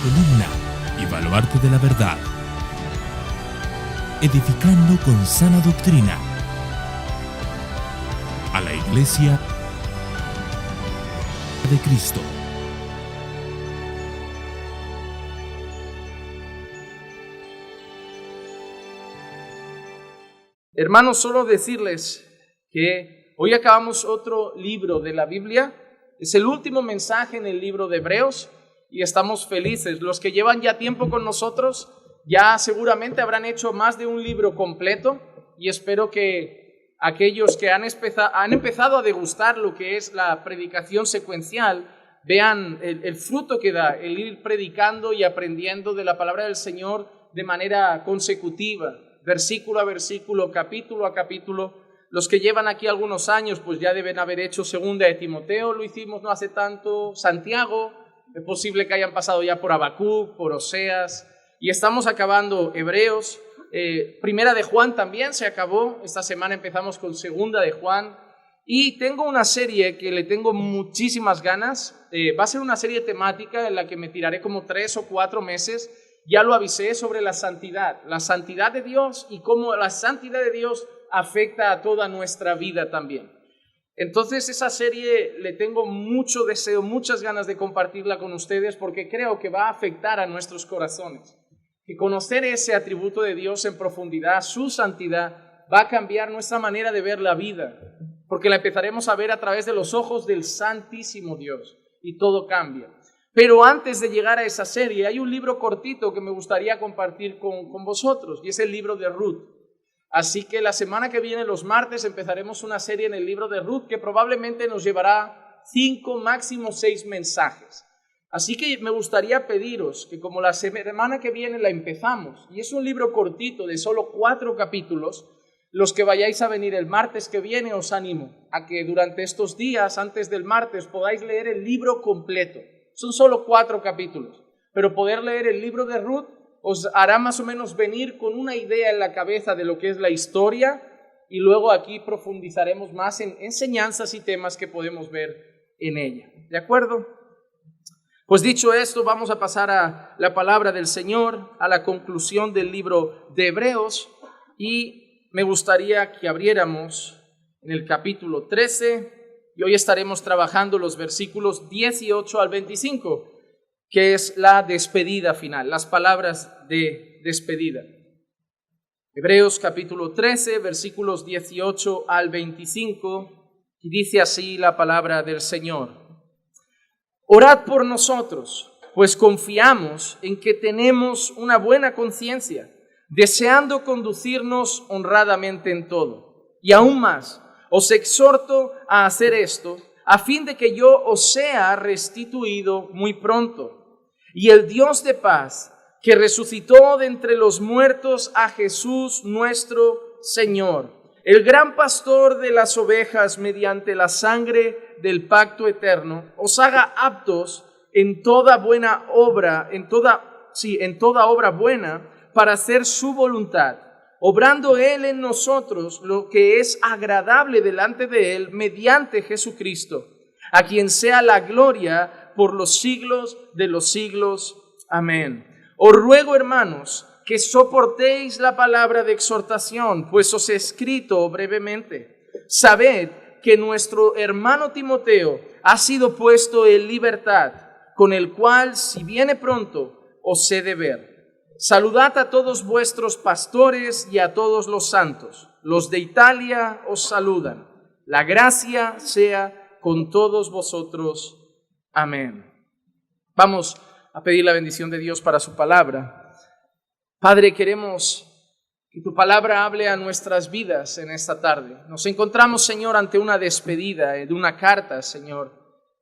columna y baluarte de la verdad, edificando con sana doctrina a la Iglesia de Cristo. Hermanos, solo decirles que hoy acabamos otro libro de la Biblia. Es el último mensaje en el libro de Hebreos y estamos felices. Los que llevan ya tiempo con nosotros ya seguramente habrán hecho más de un libro completo y espero que aquellos que han empezado a degustar lo que es la predicación secuencial vean el fruto que da el ir predicando y aprendiendo de la palabra del Señor de manera consecutiva, versículo a versículo, capítulo a capítulo. Los que llevan aquí algunos años pues ya deben haber hecho segunda de Timoteo, lo hicimos no hace tanto, Santiago, es posible que hayan pasado ya por Habacuc, por Oseas, y estamos acabando Hebreos. Primera de Juan también se acabó, esta semana empezamos con segunda de Juan, y tengo una serie que le tengo muchísimas ganas. Va a ser una serie temática en la que me tiraré como 3 o 4 meses, ya lo avisé, sobre la santidad de Dios y cómo la santidad de Dios afecta a toda nuestra vida también. Entonces esa serie le tengo mucho deseo, muchas ganas de compartirla con ustedes porque creo que va a afectar a nuestros corazones. Que conocer ese atributo de Dios en profundidad, su santidad, va a cambiar nuestra manera de ver la vida, porque la empezaremos a ver a través de los ojos del Santísimo Dios y todo cambia. Pero antes de llegar a esa serie, hay un libro cortito que me gustaría compartir con vosotros, y es el libro de Ruth. Así que la semana que viene, los martes, empezaremos una serie en el libro de Ruth que probablemente nos llevará 5, máximo 6 mensajes. Así que me gustaría pediros que como la semana que viene la empezamos, y es un libro cortito de solo 4 capítulos, los que vayáis a venir el martes que viene os animo a que durante estos días, antes del martes, podáis leer el libro completo. Son solo 4 capítulos, pero poder leer el libro de Ruth os hará más o menos venir con una idea en la cabeza de lo que es la historia, y luego aquí profundizaremos más en enseñanzas y temas que podemos ver en ella. ¿De acuerdo? Pues dicho esto, vamos a pasar a la palabra del Señor, a la conclusión del libro de Hebreos, y me gustaría que abriéramos en el capítulo 13, y hoy estaremos trabajando los versículos 18 al 25, que es la despedida final, las palabras de despedida. Hebreos capítulo 13, versículos 18 al 25, y dice así la palabra del Señor. Orad por nosotros, pues confiamos en que tenemos una buena conciencia, deseando conducirnos honradamente en todo. Y aún más, os exhorto a hacer esto, a fin de que yo os sea restituido muy pronto. Y el Dios de paz, que resucitó de entre los muertos a Jesús nuestro Señor, el gran pastor de las ovejas, mediante la sangre del pacto eterno, os haga aptos en toda buena obra, en toda obra buena, para hacer su voluntad, obrando Él en nosotros lo que es agradable delante de Él, mediante Jesucristo, a quien sea la gloria por los siglos de los siglos. Amén. Os ruego, hermanos, que soportéis la palabra de exhortación, pues os he escrito brevemente. Sabed que nuestro hermano Timoteo ha sido puesto en libertad, con el cual, si viene pronto, os he de ver. Saludad a todos vuestros pastores y a todos los santos. Los de Italia os saludan. La gracia sea con todos vosotros. Amén. Vamos a pedir la bendición de Dios para su palabra. Padre, queremos que tu palabra hable a nuestras vidas en esta tarde. Nos encontramos, Señor, ante una despedida de una carta, Señor.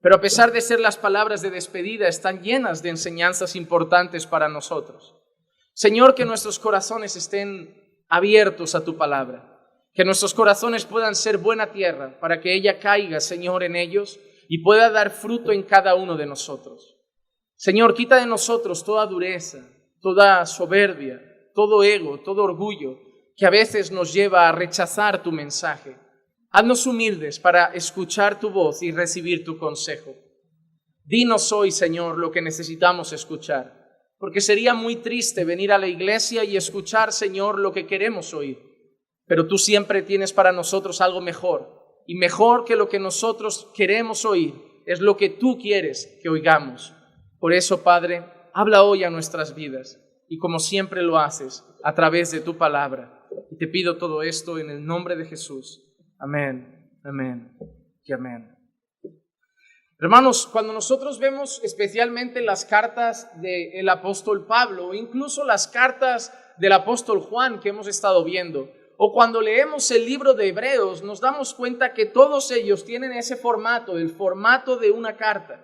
Pero a pesar de ser las palabras de despedida, están llenas de enseñanzas importantes para nosotros. Señor, que nuestros corazones estén abiertos a tu palabra. Que nuestros corazones puedan ser buena tierra para que ella caiga, Señor, en ellos y pueda dar fruto en cada uno de nosotros. Señor, quita de nosotros toda dureza, toda soberbia, todo ego, todo orgullo que a veces nos lleva a rechazar tu mensaje. Haznos humildes para escuchar tu voz y recibir tu consejo. Dinos hoy, Señor, lo que necesitamos escuchar. porque sería muy triste venir a la iglesia y escuchar, Señor, lo que queremos oír. Pero tú siempre tienes para nosotros algo mejor, y mejor que lo que nosotros queremos oír es lo que tú quieres que oigamos. Por eso, Padre, habla hoy a nuestras vidas, y como siempre lo haces, a través de tu palabra. Y te pido todo esto en el nombre de Jesús. Amén, amén y amén. Hermanos, cuando nosotros vemos especialmente las cartas del apóstol Pablo, o incluso las cartas del apóstol Juan que hemos estado viendo, o cuando leemos el libro de Hebreos, nos damos cuenta que todos ellos tienen ese formato, el formato de una carta.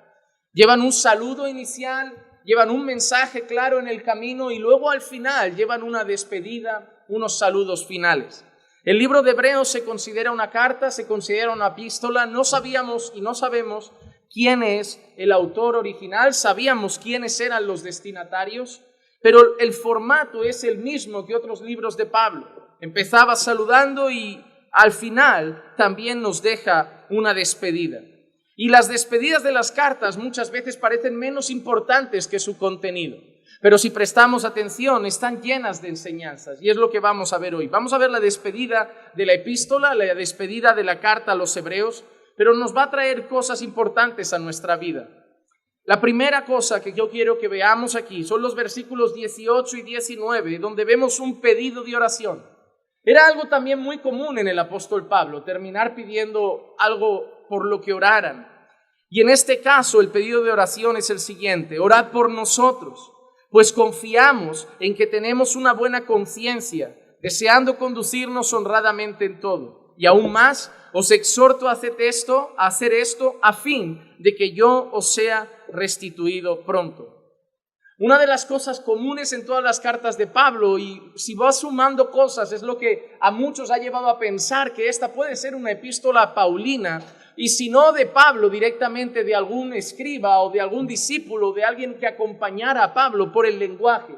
Llevan un saludo inicial, llevan un mensaje claro en el camino y luego al final llevan una despedida, unos saludos finales. El libro de Hebreos se considera una carta, se considera una epístola. No sabíamos y no sabemos quién es el autor original, sabíamos quiénes eran los destinatarios, pero el formato es el mismo que otros libros de Pablo. Empezaba saludando y al final también nos deja una despedida. Y las despedidas de las cartas muchas veces parecen menos importantes que su contenido. Pero si prestamos atención, están llenas de enseñanzas. Y es lo que vamos a ver hoy. Vamos a ver la despedida de la epístola, la despedida de la carta a los hebreos, pero nos va a traer cosas importantes a nuestra vida. La primera cosa que yo quiero que veamos aquí son los versículos 18 y 19, donde vemos un pedido de oración. Era algo también muy común en el apóstol Pablo, terminar pidiendo algo por lo que oraran. Y en este caso el pedido de oración es el siguiente: orad por nosotros, pues confiamos en que tenemos una buena conciencia, deseando conducirnos honradamente en todo. Y aún más, os exhorto a hacer esto a fin de que yo os sea restituido pronto. Una de las cosas comunes en todas las cartas de Pablo, y si vas sumando cosas, es lo que a muchos ha llevado a pensar que esta puede ser una epístola paulina, y si no de Pablo, directamente de algún escriba o de algún discípulo, de alguien que acompañara a Pablo por el lenguaje.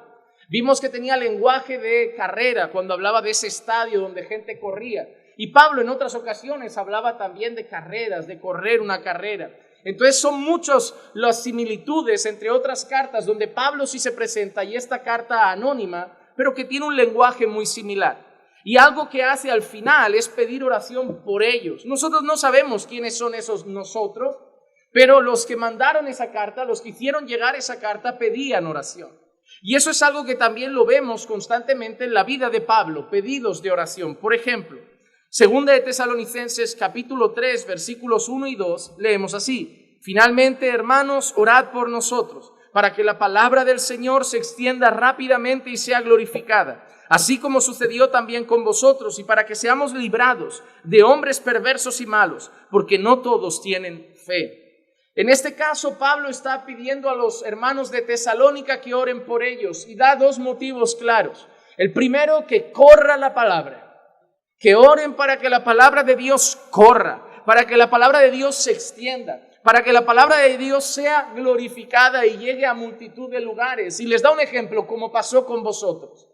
Vimos que tenía lenguaje de carrera cuando hablaba de ese estadio donde gente corría. Y Pablo en otras ocasiones hablaba también de carreras, de correr una carrera. Entonces son muchas las similitudes entre otras cartas donde Pablo sí se presenta y esta carta anónima, pero que tiene un lenguaje muy similar. Y algo que hace al final es pedir oración por ellos. Nosotros no sabemos quiénes son esos nosotros, pero los que mandaron esa carta, los que hicieron llegar esa carta, pedían oración. Y eso es algo que también lo vemos constantemente en la vida de Pablo, pedidos de oración. Por ejemplo, Segunda de Tesalonicenses capítulo 3 versículos 1 y 2 leemos así: finalmente, hermanos, orad por nosotros, para que la palabra del Señor se extienda rápidamente y sea glorificada, así como sucedió también con vosotros, y para que seamos librados de hombres perversos y malos, porque no todos tienen fe. En este caso, Pablo está pidiendo a los hermanos de Tesalónica que oren por ellos y da dos motivos claros. El primero, que corra la palabra. Que oren para que la palabra de Dios corra, para que la palabra de Dios se extienda, para que la palabra de Dios sea glorificada y llegue a multitud de lugares. Y les da un ejemplo, como pasó con vosotros.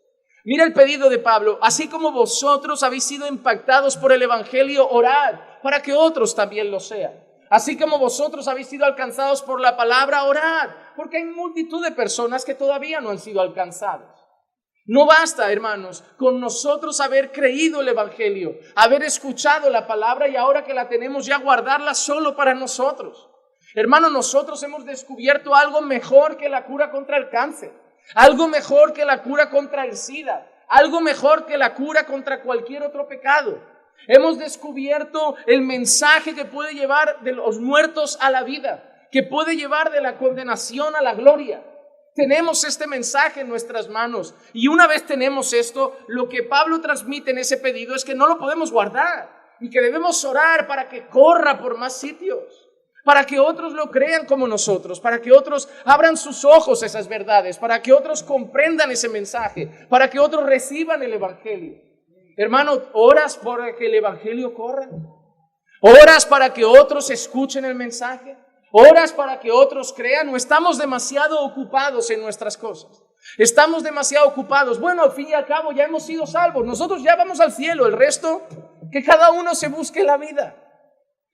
Mira el pedido de Pablo: así como vosotros habéis sido impactados por el evangelio, orad para que otros también lo sean. Así como vosotros habéis sido alcanzados por la palabra, orad, porque hay multitud de personas que todavía no han sido alcanzadas. No basta, hermanos, con nosotros haber creído el evangelio, haber escuchado la palabra y ahora que la tenemos ya guardarla solo para nosotros. Hermanos, nosotros hemos descubierto algo mejor que la cura contra el cáncer, algo mejor que la cura contra el SIDA, algo mejor que la cura contra cualquier otro pecado. Hemos descubierto el mensaje que puede llevar de los muertos a la vida, que puede llevar de la condenación a la gloria. Tenemos este mensaje en nuestras manos y una vez tenemos esto, lo que Pablo transmite en ese pedido es que no lo podemos guardar y que debemos orar para que corra por más sitios, para que otros lo crean como nosotros, para que otros abran sus ojos a esas verdades, para que otros comprendan ese mensaje, para que otros reciban el evangelio. Hermano, ¿oras para que el evangelio corra? ¿Oras para que otros escuchen el mensaje? ¿Oras para que otros crean? ¿O estamos demasiado ocupados en nuestras cosas? Estamos demasiado ocupados. Bueno, al fin y al cabo ya hemos sido salvos. Nosotros ya vamos al cielo. El resto, que cada uno se busque la vida.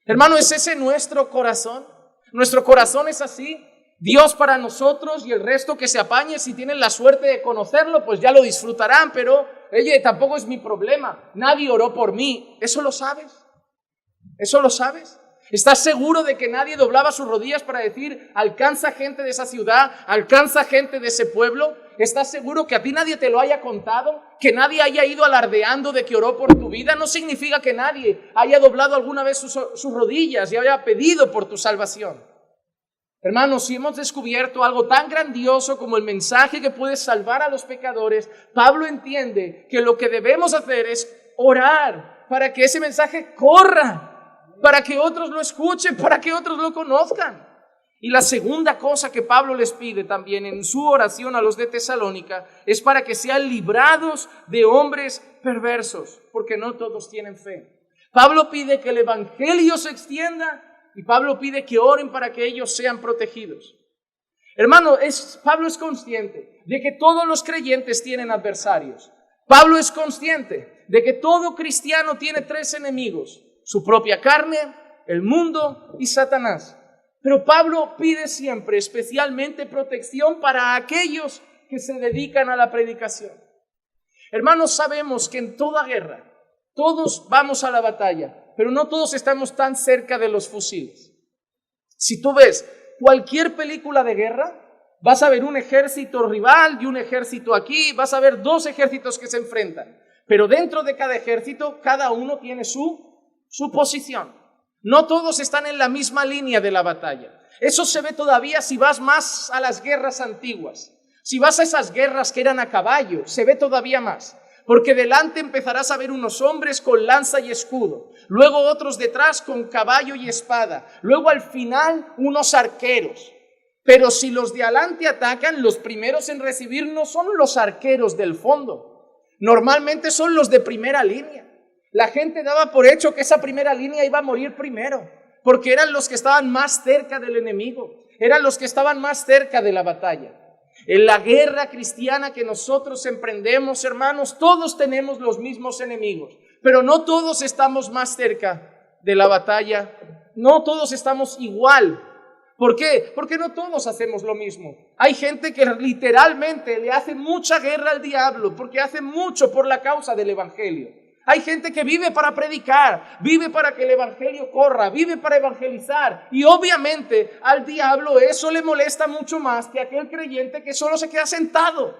Hermano, ¿es ese nuestro corazón? ¿Nuestro corazón es así? Dios para nosotros y el resto que se apañe, si tienen la suerte de conocerlo, pues ya lo disfrutarán, pero oye, tampoco es mi problema. Nadie oró por mí. ¿Eso lo sabes? ¿Eso lo sabes? ¿Estás seguro de que nadie doblaba sus rodillas para decir, alcanza gente de esa ciudad, alcanza gente de ese pueblo? ¿Estás seguro que a ti nadie te lo haya contado? ¿Que nadie haya ido alardeando de que oró por tu vida? No significa que nadie haya doblado alguna vez sus rodillas y haya pedido por tu salvación. Hermanos, si hemos descubierto algo tan grandioso como el mensaje que puede salvar a los pecadores, Pablo entiende que lo que debemos hacer es orar para que ese mensaje corra, para que otros lo escuchen, para que otros lo conozcan. Y la segunda cosa que Pablo les pide también en su oración a los de Tesalónica es para que sean librados de hombres perversos, porque no todos tienen fe. Pablo pide que el evangelio se extienda y Pablo pide que oren para que ellos sean protegidos. Hermano, Pablo es consciente de que todos los creyentes tienen adversarios. Pablo es consciente de que todo cristiano tiene 3 enemigos: su propia carne, el mundo y Satanás. Pero Pablo pide siempre especialmente protección para aquellos que se dedican a la predicación. Hermanos, sabemos que en toda guerra todos vamos a la batalla, pero no todos estamos tan cerca de los fusiles. Si tú ves cualquier película de guerra, vas a ver un ejército rival y un ejército aquí, vas a ver 2 ejércitos que se enfrentan. Pero dentro de cada ejército, cada uno tiene su posición. No todos están en la misma línea de la batalla. Eso se ve todavía si vas más a las guerras antiguas. Si vas a esas guerras que eran a caballo, se ve todavía más. Porque delante empezarás a ver unos hombres con lanza y escudo, luego otros detrás con caballo y espada, luego al final unos arqueros. Pero si los de adelante atacan, los primeros en recibir no son los arqueros del fondo, normalmente son los de primera línea. La gente daba por hecho que esa primera línea iba a morir primero, porque eran los que estaban más cerca del enemigo, eran los que estaban más cerca de la batalla. En la guerra cristiana que nosotros emprendemos, hermanos, todos tenemos los mismos enemigos, pero no todos estamos más cerca de la batalla, no todos estamos igual. ¿Por qué? Porque no todos hacemos lo mismo. Hay gente que literalmente le hace mucha guerra al diablo porque hace mucho por la causa del evangelio. Hay gente que vive para predicar, vive para que el evangelio corra, vive para evangelizar. Y obviamente al diablo eso le molesta mucho más que a aquel creyente que solo se queda sentado.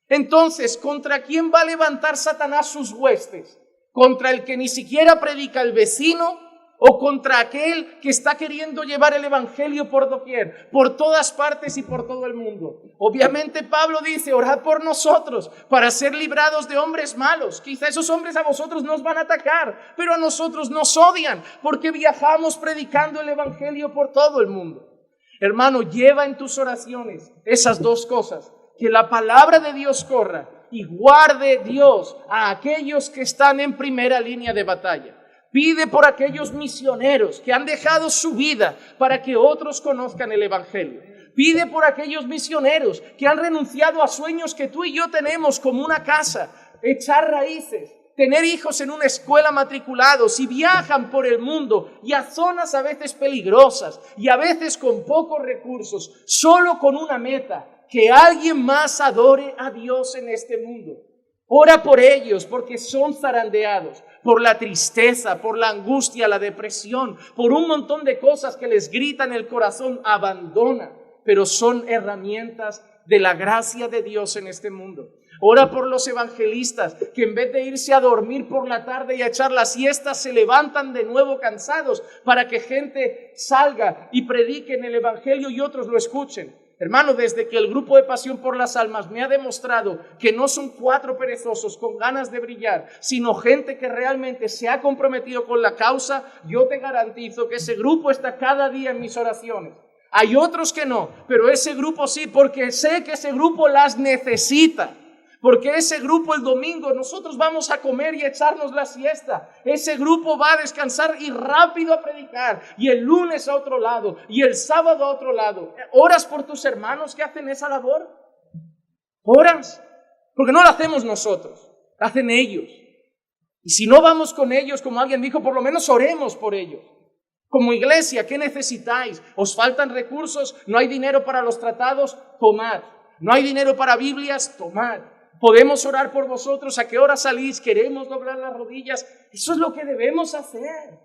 Entonces, ¿contra quién va a levantar Satanás sus huestes? ¿Contra el que ni siquiera predica el vecino? ¿O contra aquel que está queriendo llevar el evangelio por doquier, por todas partes y por todo el mundo? Obviamente Pablo dice, orad por nosotros para ser librados de hombres malos. Quizá esos hombres a vosotros nos van a atacar, pero a nosotros nos odian porque viajamos predicando el evangelio por todo el mundo. Hermano, lleva en tus oraciones esas 2 cosas, que la palabra de Dios corra y guarde Dios a aquellos que están en primera línea de batalla. Pide por aquellos misioneros que han dejado su vida para que otros conozcan el evangelio. Pide por aquellos misioneros que han renunciado a sueños que tú y yo tenemos, como una casa, echar raíces, tener hijos en una escuela matriculados, y viajan por el mundo y a zonas a veces peligrosas y a veces con pocos recursos, solo con una meta: que alguien más adore a Dios en este mundo. Ora por ellos porque son zarandeados por la tristeza, por la angustia, la depresión, por un montón de cosas que les gritan el corazón: abandona. Pero son herramientas de la gracia de Dios en este mundo. Ora por los evangelistas que en vez de irse a dormir por la tarde y a echar la siesta, se levantan de nuevo cansados para que gente salga y predique en el evangelio y otros lo escuchen. Hermano, desde que el grupo de Pasión por las Almas me ha demostrado que no son 4 perezosos con ganas de brillar, sino gente que realmente se ha comprometido con la causa, yo te garantizo que ese grupo está cada día en mis oraciones. Hay otros que no, pero ese grupo sí, porque sé que ese grupo las necesita. Porque ese grupo el domingo nosotros vamos a comer y a echarnos la siesta. Ese grupo va a descansar y rápido a predicar. Y el lunes a otro lado. Y el sábado a otro lado. ¿Oras por tus hermanos que hacen esa labor? ¿Oras? Porque no la hacemos nosotros. La hacen ellos. Y si no vamos con ellos, como alguien dijo, por lo menos oremos por ellos. Como iglesia, ¿qué necesitáis? ¿Os faltan recursos? ¿No hay dinero para los tratados? Tomad. ¿No hay dinero para Biblias? Tomad. ¿Podemos orar por vosotros? ¿A qué hora salís? ¿Queremos doblar las rodillas? Eso es lo que debemos hacer.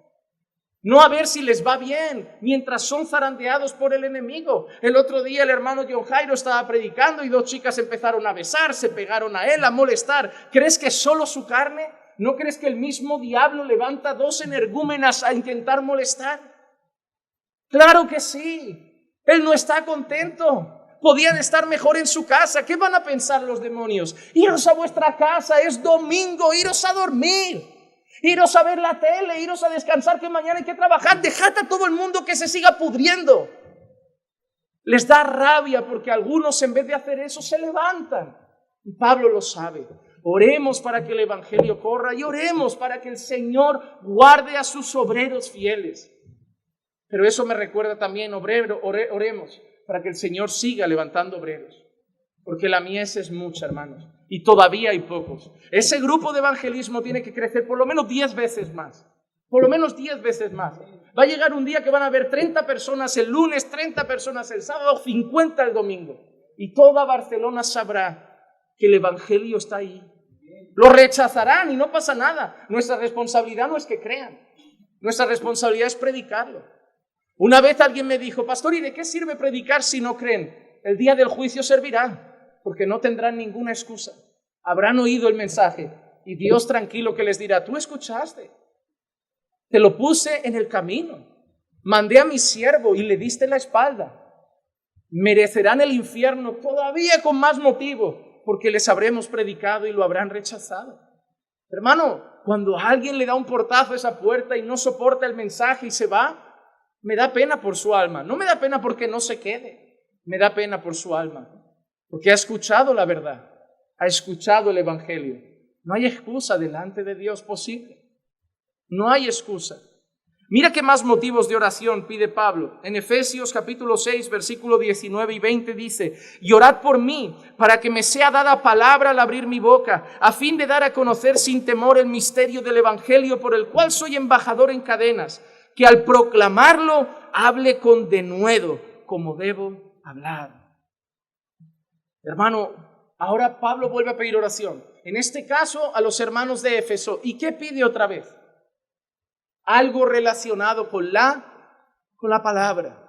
No a ver si les va bien, mientras son zarandeados por el enemigo. El otro día el hermano John Jairo estaba predicando y 2 chicas empezaron a besar, se pegaron a él, a molestar. ¿Crees que es solo su carne? ¿No crees que el mismo diablo levanta 2 energúmenas a intentar molestar? Claro que sí. Él no está contento. Podían estar mejor en su casa. ¿Qué van a pensar los demonios? Iros a vuestra casa, es domingo, iros a dormir. Iros a ver la tele, iros a descansar, que mañana hay que trabajar. Dejad a todo el mundo que se siga pudriendo. Les da rabia porque algunos, en vez de hacer eso, se levantan. Y Pablo lo sabe. Oremos para que el evangelio corra y oremos para que el Señor guarde a sus obreros fieles. Pero eso me recuerda también, oremos para que el Señor siga levantando obreros. Porque la mies es mucha, hermanos. Y todavía hay pocos. Ese grupo de evangelismo tiene que crecer por lo menos 10 veces más. Por lo menos 10 veces más. Va a llegar un día que van a haber 30 personas el lunes, 30 personas el sábado, 50 el domingo. Y toda Barcelona sabrá que el evangelio está ahí. Lo rechazarán y no pasa nada. Nuestra responsabilidad no es que crean. Nuestra responsabilidad es predicarlo. Una vez alguien me dijo: pastor, ¿y de qué sirve predicar si no creen? El día del juicio servirá, porque no tendrán ninguna excusa. Habrán oído el mensaje y Dios tranquilo que les dirá: tú escuchaste, te lo puse en el camino, mandé a mi siervo y le diste la espalda. Merecerán el infierno todavía con más motivo, porque les habremos predicado y lo habrán rechazado. Hermano, cuando alguien le da un portazo a esa puerta y no soporta el mensaje y se va, me da pena por su alma. No me da pena porque no se quede, me da pena por su alma, porque ha escuchado la verdad, ha escuchado el evangelio. No hay excusa delante de Dios posible. No hay excusa. Mira qué más motivos de oración pide Pablo. En Efesios capítulo 6, versículo 19 y 20 dice: y orad por mí, para que me sea dada palabra al abrir mi boca, a fin de dar a conocer sin temor el misterio del evangelio, por el cual soy embajador en cadenas, que al proclamarlo hable con denuedo, como debo hablar. Hermano, ahora Pablo vuelve a pedir oración. En este caso a los hermanos de Éfeso. ¿Y qué pide otra vez? Algo relacionado con la palabra.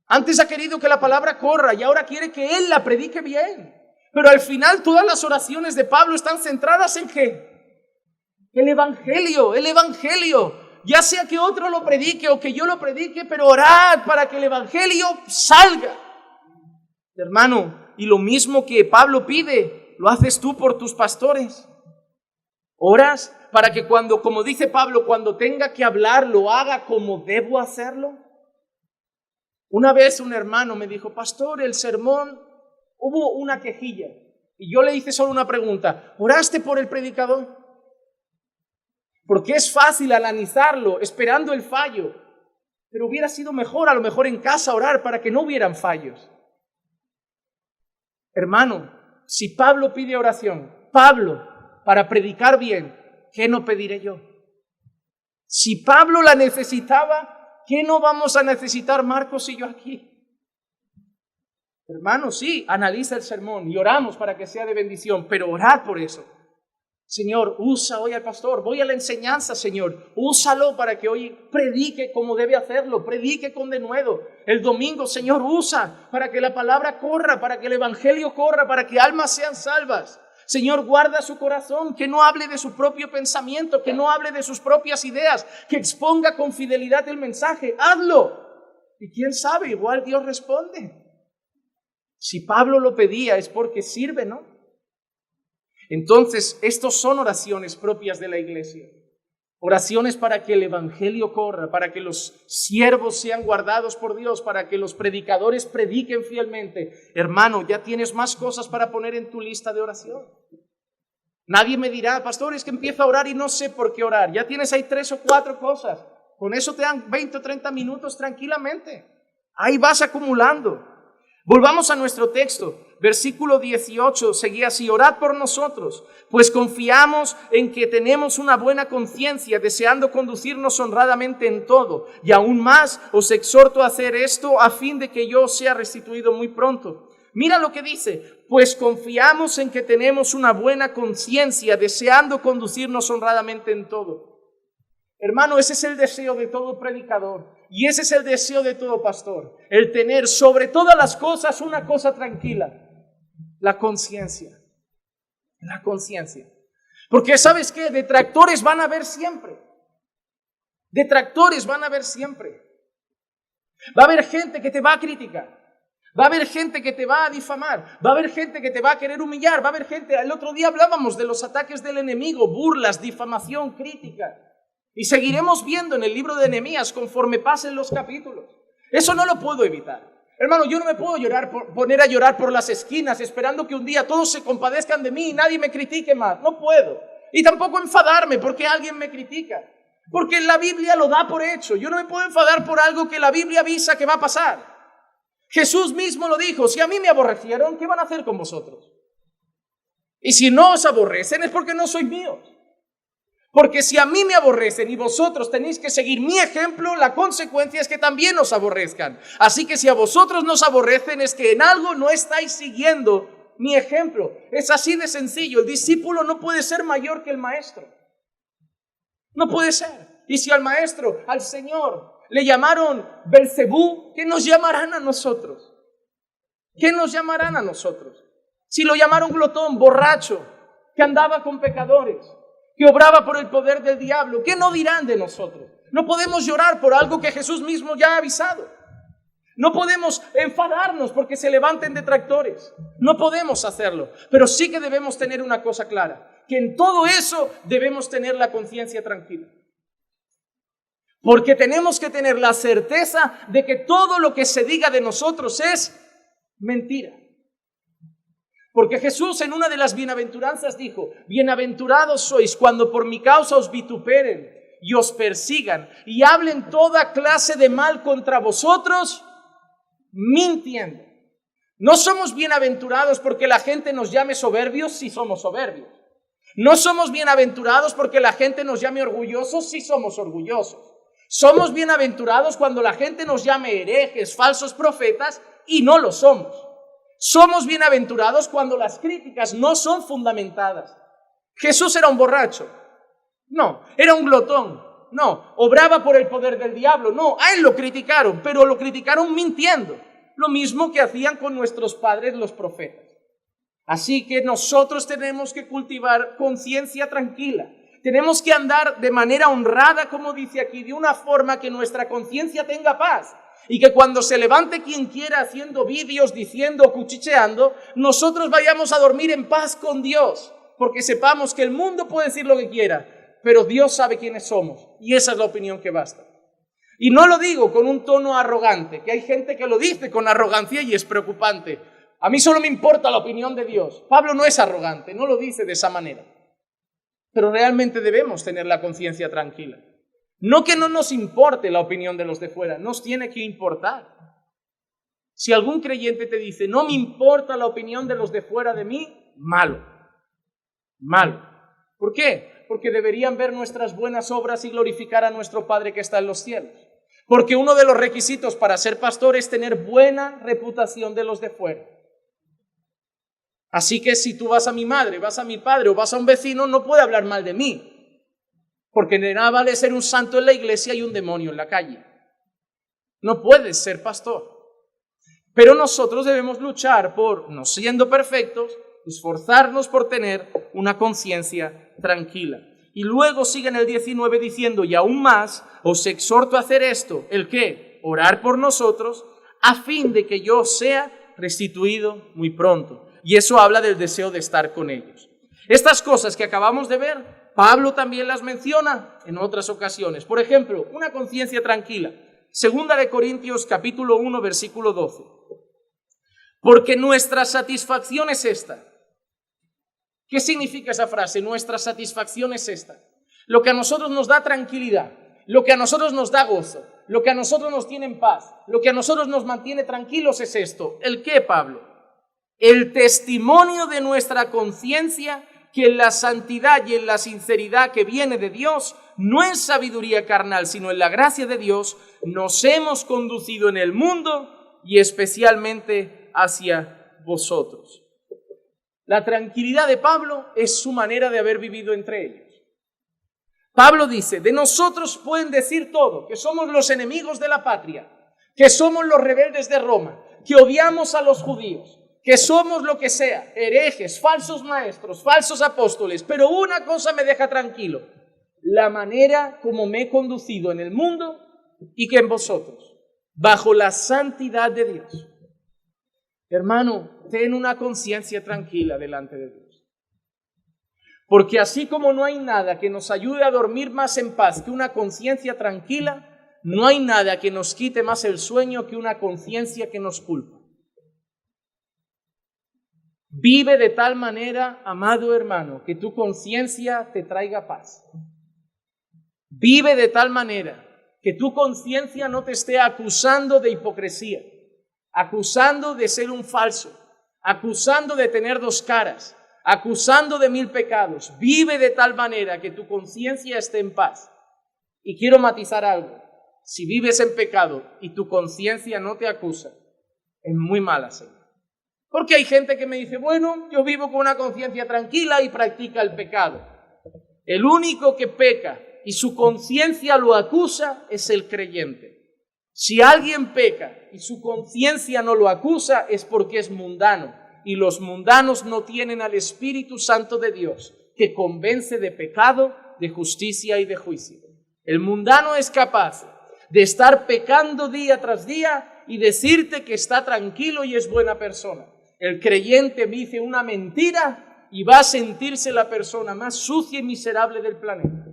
Antes ha querido que la palabra corra y ahora quiere que él la predique bien. Pero al final todas las oraciones de Pablo están centradas en ¿qué? El evangelio. Ya sea que otro lo predique o que yo lo predique, pero orad para que el evangelio salga. Hermano, y lo mismo que Pablo pide, lo haces tú por tus pastores. ¿Oras para que cuando, como dice Pablo, cuando tenga que hablar, lo haga como debo hacerlo? Una vez un hermano me dijo: pastor, el sermón, hubo una quejilla. Y yo le hice solo una pregunta: ¿oraste por el predicador? Porque es fácil analizarlo esperando el fallo. Pero hubiera sido mejor, a lo mejor en casa, orar para que no hubieran fallos. Hermano, si Pablo pide oración, para predicar bien, ¿qué no pediré yo? Si Pablo la necesitaba, ¿qué no vamos a necesitar Marcos y yo aquí? Hermano, sí, analiza el sermón y oramos para que sea de bendición, pero orad por eso. Señor, usa hoy al pastor, voy a la enseñanza, Señor, úsalo para que hoy predique como debe hacerlo, predique con denuedo. El domingo, Señor, usa para que la palabra corra, para que el evangelio corra, para que almas sean salvas. Señor, guarda su corazón, que no hable de su propio pensamiento, que no hable de sus propias ideas, que exponga con fidelidad el mensaje. Hazlo. Y quién sabe, igual Dios responde. Si Pablo lo pedía es porque sirve, ¿no? Entonces, estos son oraciones propias de la iglesia. Oraciones para que el evangelio corra, para que los siervos sean guardados por Dios, para que los predicadores prediquen fielmente. Hermano, ya tienes más cosas para poner en tu lista de oración. Nadie me dirá: pastor, es que empiezo a orar y no sé por qué orar. Ya tienes ahí 3 o 4 cosas. Con eso te dan 20 o 30 minutos tranquilamente. Ahí vas acumulando. Volvamos a nuestro texto. Versículo 18 seguía así: orad por nosotros, pues confiamos en que tenemos una buena conciencia, deseando conducirnos honradamente en todo. Y aún más os exhorto a hacer esto, a fin de que yo sea restituido muy pronto. Mira lo que dice: pues confiamos en que tenemos una buena conciencia, deseando conducirnos honradamente en todo. Hermano, ese es el deseo de todo predicador y ese es el deseo de todo pastor, el tener sobre todas las cosas una cosa tranquila: la conciencia. La conciencia. Porque ¿sabes qué? Detractores van a haber siempre. Detractores van a haber siempre. Va a haber gente que te va a criticar. Va a haber gente que te va a difamar, va a haber gente que te va a querer humillar, va a haber gente... El otro día hablábamos de los ataques del enemigo, burlas, difamación, crítica. Y seguiremos viendo en el libro de Nehemías conforme pasen los capítulos. Eso no lo puedo evitar. Hermano, yo no me puedo poner a llorar por las esquinas esperando que un día todos se compadezcan de mí y nadie me critique más. No puedo. Y tampoco enfadarme porque alguien me critica. Porque la Biblia lo da por hecho. Yo no me puedo enfadar por algo que la Biblia avisa que va a pasar. Jesús mismo lo dijo: si a mí me aborrecieron, ¿qué van a hacer con vosotros? Y si no os aborrecen es porque no sois míos. Porque si a mí me aborrecen y vosotros tenéis que seguir mi ejemplo, la consecuencia es que también os aborrezcan. Así que si a vosotros nos aborrecen es que en algo no estáis siguiendo mi ejemplo. Es así de sencillo. El discípulo no puede ser mayor que el maestro. No puede ser. Y si al maestro, al Señor, le llamaron Belcebú, ¿qué nos llamarán a nosotros? ¿Qué nos llamarán a nosotros? Si lo llamaron glotón, borracho, que andaba con pecadores, que obraba por el poder del diablo, ¿qué no dirán de nosotros? No podemos llorar por algo que Jesús mismo ya ha avisado. No podemos enfadarnos porque se levanten detractores. No podemos hacerlo. Pero sí que debemos tener una cosa clara: que en todo eso debemos tener la conciencia tranquila. Porque tenemos que tener la certeza de que todo lo que se diga de nosotros es mentira. Porque Jesús en una de las bienaventuranzas dijo: bienaventurados sois cuando por mi causa os vituperen y os persigan y hablen toda clase de mal contra vosotros, mintiendo. No somos bienaventurados porque la gente nos llame soberbios si somos soberbios. No somos bienaventurados porque la gente nos llame orgullosos si somos orgullosos. Somos bienaventurados cuando la gente nos llame herejes, falsos profetas, y no lo somos. Somos bienaventurados cuando las críticas no son fundamentadas. ¿Jesús era un borracho? No. ¿Era un glotón? No. ¿Obraba por el poder del diablo? No. A él lo criticaron, pero lo criticaron mintiendo. Lo mismo que hacían con nuestros padres los profetas. Así que nosotros tenemos que cultivar conciencia tranquila. Tenemos que andar de manera honrada, como dice aquí, de una forma que nuestra conciencia tenga paz. Y que cuando se levante quien quiera haciendo vídeos, diciendo, cuchicheando, nosotros vayamos a dormir en paz con Dios. Porque sepamos que el mundo puede decir lo que quiera, pero Dios sabe quiénes somos. Y esa es la opinión que basta. Y no lo digo con un tono arrogante, que hay gente que lo dice con arrogancia y es preocupante. A mí solo me importa la opinión de Dios. Pablo no es arrogante, no lo dice de esa manera. Pero realmente debemos tener la conciencia tranquila. No que no nos importe la opinión de los de fuera, nos tiene que importar. Si algún creyente te dice, no me importa la opinión de los de fuera de mí, malo. Malo. ¿Por qué? Porque deberían ver nuestras buenas obras y glorificar a nuestro Padre que está en los cielos. Porque uno de los requisitos para ser pastor es tener buena reputación de los de fuera. Así que si tú vas a mi madre, vas a mi padre o vas a un vecino, no puede hablar mal de mí. Porque de nada vale ser un santo en la iglesia y un demonio en la calle. No puedes ser pastor. Pero nosotros debemos luchar por, no siendo perfectos, esforzarnos por tener una conciencia tranquila. Y luego sigue en el 19 diciendo, y aún más, os exhorto a hacer esto. ¿El qué? Orar por nosotros, a fin de que yo sea restituido muy pronto. Y eso habla del deseo de estar con ellos. Estas cosas que acabamos de ver, Pablo también las menciona en otras ocasiones. Por ejemplo, una conciencia tranquila. Segunda de Corintios capítulo 1, versículo 12. Porque nuestra satisfacción es esta. ¿Qué significa esa frase? Nuestra satisfacción es esta. Lo que a nosotros nos da tranquilidad, lo que a nosotros nos da gozo, lo que a nosotros nos tiene en paz, lo que a nosotros nos mantiene tranquilos es esto. ¿El qué, Pablo? el testimonio de nuestra conciencia que en la santidad y en la sinceridad que viene de Dios, no en sabiduría carnal, sino en la gracia de Dios, nos hemos conducido en el mundo y especialmente hacia vosotros. La tranquilidad de Pablo es su manera de haber vivido entre ellos. Pablo dice, de nosotros pueden decir todo, que somos los enemigos de la patria, que somos los rebeldes de Roma, que odiamos a los judíos, que somos lo que sea, herejes, falsos maestros, falsos apóstoles, pero una cosa me deja tranquilo, la manera como me he conducido en el mundo y que en vosotros, bajo la santidad de Dios. Hermano, ten una conciencia tranquila delante de Dios. Porque así como no hay nada que nos ayude a dormir más en paz que una conciencia tranquila, no hay nada que nos quite más el sueño que una conciencia que nos culpa. Vive de tal manera, amado hermano, que tu conciencia te traiga paz. Vive de tal manera que tu conciencia no te esté acusando de hipocresía, acusando de ser un falso, acusando de tener dos caras, acusando de 1000 pecados. Vive de tal manera que tu conciencia esté en paz. Y quiero matizar algo. Si vives en pecado y tu conciencia no te acusa, es muy mala señal. Porque hay gente que me dice, bueno, yo vivo con una conciencia tranquila y practica el pecado. El único que peca y su conciencia lo acusa es el creyente. Si alguien peca y su conciencia no lo acusa es porque es mundano. Y los mundanos no tienen al Espíritu Santo de Dios, que convence de pecado, de justicia y de juicio. El mundano es capaz de estar pecando día tras día y decirte que está tranquilo y es buena persona. El creyente dice una mentira y va a sentirse la persona más sucia y miserable del planeta.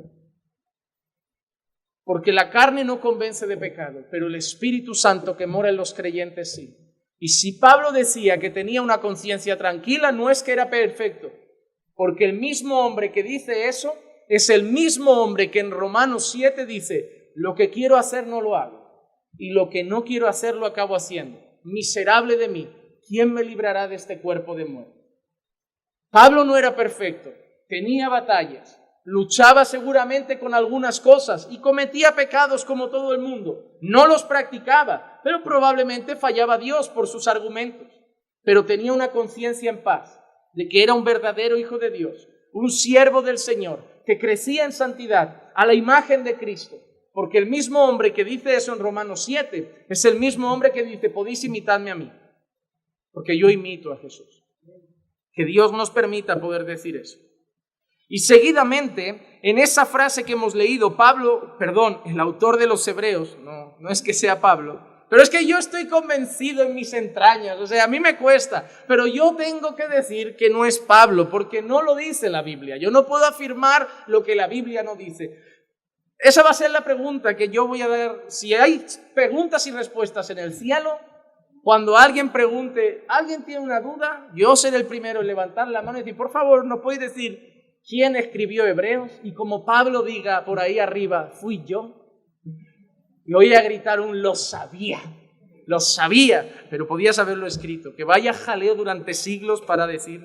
Porque la carne no convence de pecado, pero el Espíritu Santo que mora en los creyentes sí. Y si Pablo decía que tenía una conciencia tranquila, no es que era perfecto, porque el mismo hombre que dice eso es el mismo hombre que en Romanos 7 dice, lo que quiero hacer no lo hago, y lo que no quiero hacer lo acabo haciendo. Miserable de mí, ¿quién me librará de este cuerpo de muerte? Pablo no era perfecto, tenía batallas, luchaba seguramente con algunas cosas y cometía pecados como todo el mundo. No los practicaba, pero probablemente fallaba a Dios por sus argumentos. Pero tenía una conciencia en paz de que era un verdadero hijo de Dios, un siervo del Señor, que crecía en santidad a la imagen de Cristo. Porque el mismo hombre que dice eso en Romanos 7 es el mismo hombre que dice, podéis imitarme a mí, porque yo imito a Jesús. Que Dios nos permita poder decir eso. Y seguidamente, en esa frase que hemos leído, el autor de los Hebreos, no es que sea Pablo, pero es que yo estoy convencido en mis entrañas, o sea, a mí me cuesta, pero yo tengo que decir que no es Pablo, porque no lo dice la Biblia. Yo no puedo afirmar lo que la Biblia no dice. Esa va a ser la pregunta que yo voy a dar. Si hay preguntas y respuestas en el cielo, cuando alguien pregunte, ¿alguien tiene una duda? Yo seré el primero en levantar la mano y decir, por favor, ¿nos podéis decir quién escribió Hebreos? Y como Pablo diga por ahí arriba, fui yo. Y oí a gritar lo sabía, pero podías haberlo escrito. Que vaya jaleo durante siglos para decir.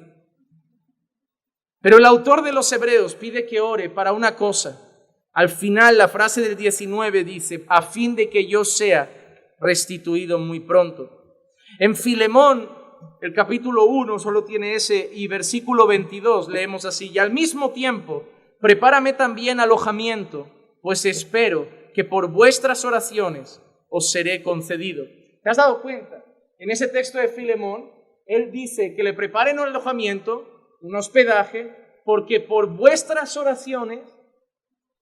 Pero el autor de los Hebreos pide que ore para una cosa. Al final, la frase del 19 dice, a fin de que yo sea restituido muy pronto. En Filemón, el capítulo 1 solo tiene ese, y versículo 22 leemos así, y al mismo tiempo, prepárame también alojamiento, pues espero que por vuestras oraciones os seré concedido. ¿Te has dado cuenta? En ese texto de Filemón, él dice que le preparen un alojamiento, un hospedaje, porque por vuestras oraciones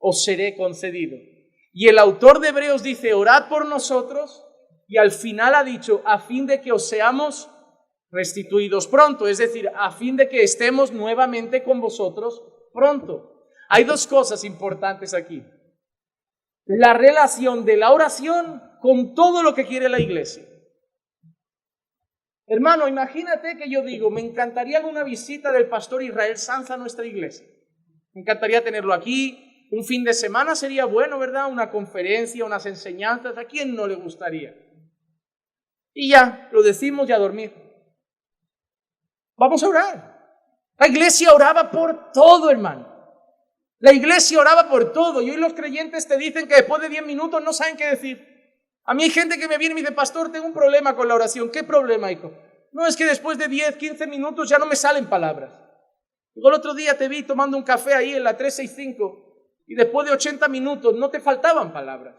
os seré concedido. Y el autor de Hebreos dice, orad por nosotros, y al final ha dicho, a fin de que os seamos restituidos pronto, es decir, a fin de que estemos nuevamente con vosotros pronto. Hay dos cosas importantes aquí. La relación de la oración con todo lo que quiere la iglesia. Hermano, imagínate que yo digo, me encantaría una visita del pastor Israel Sanz a nuestra iglesia. Me encantaría tenerlo aquí. Un fin de semana sería bueno, ¿verdad? Una conferencia, unas enseñanzas. ¿A quién no le gustaría? Y ya, lo decimos y a dormir. Vamos a orar. La iglesia oraba por todo, hermano. La iglesia oraba por todo. Y hoy los creyentes te dicen que después de 10 minutos no saben qué decir. A mí hay gente que me viene y me dice, pastor, tengo un problema con la oración. ¿Qué problema, hijo? No, es que después de 10, 15 minutos ya no me salen palabras. Digo, el otro día te vi tomando un café ahí en la 365 y después de 80 minutos no te faltaban palabras.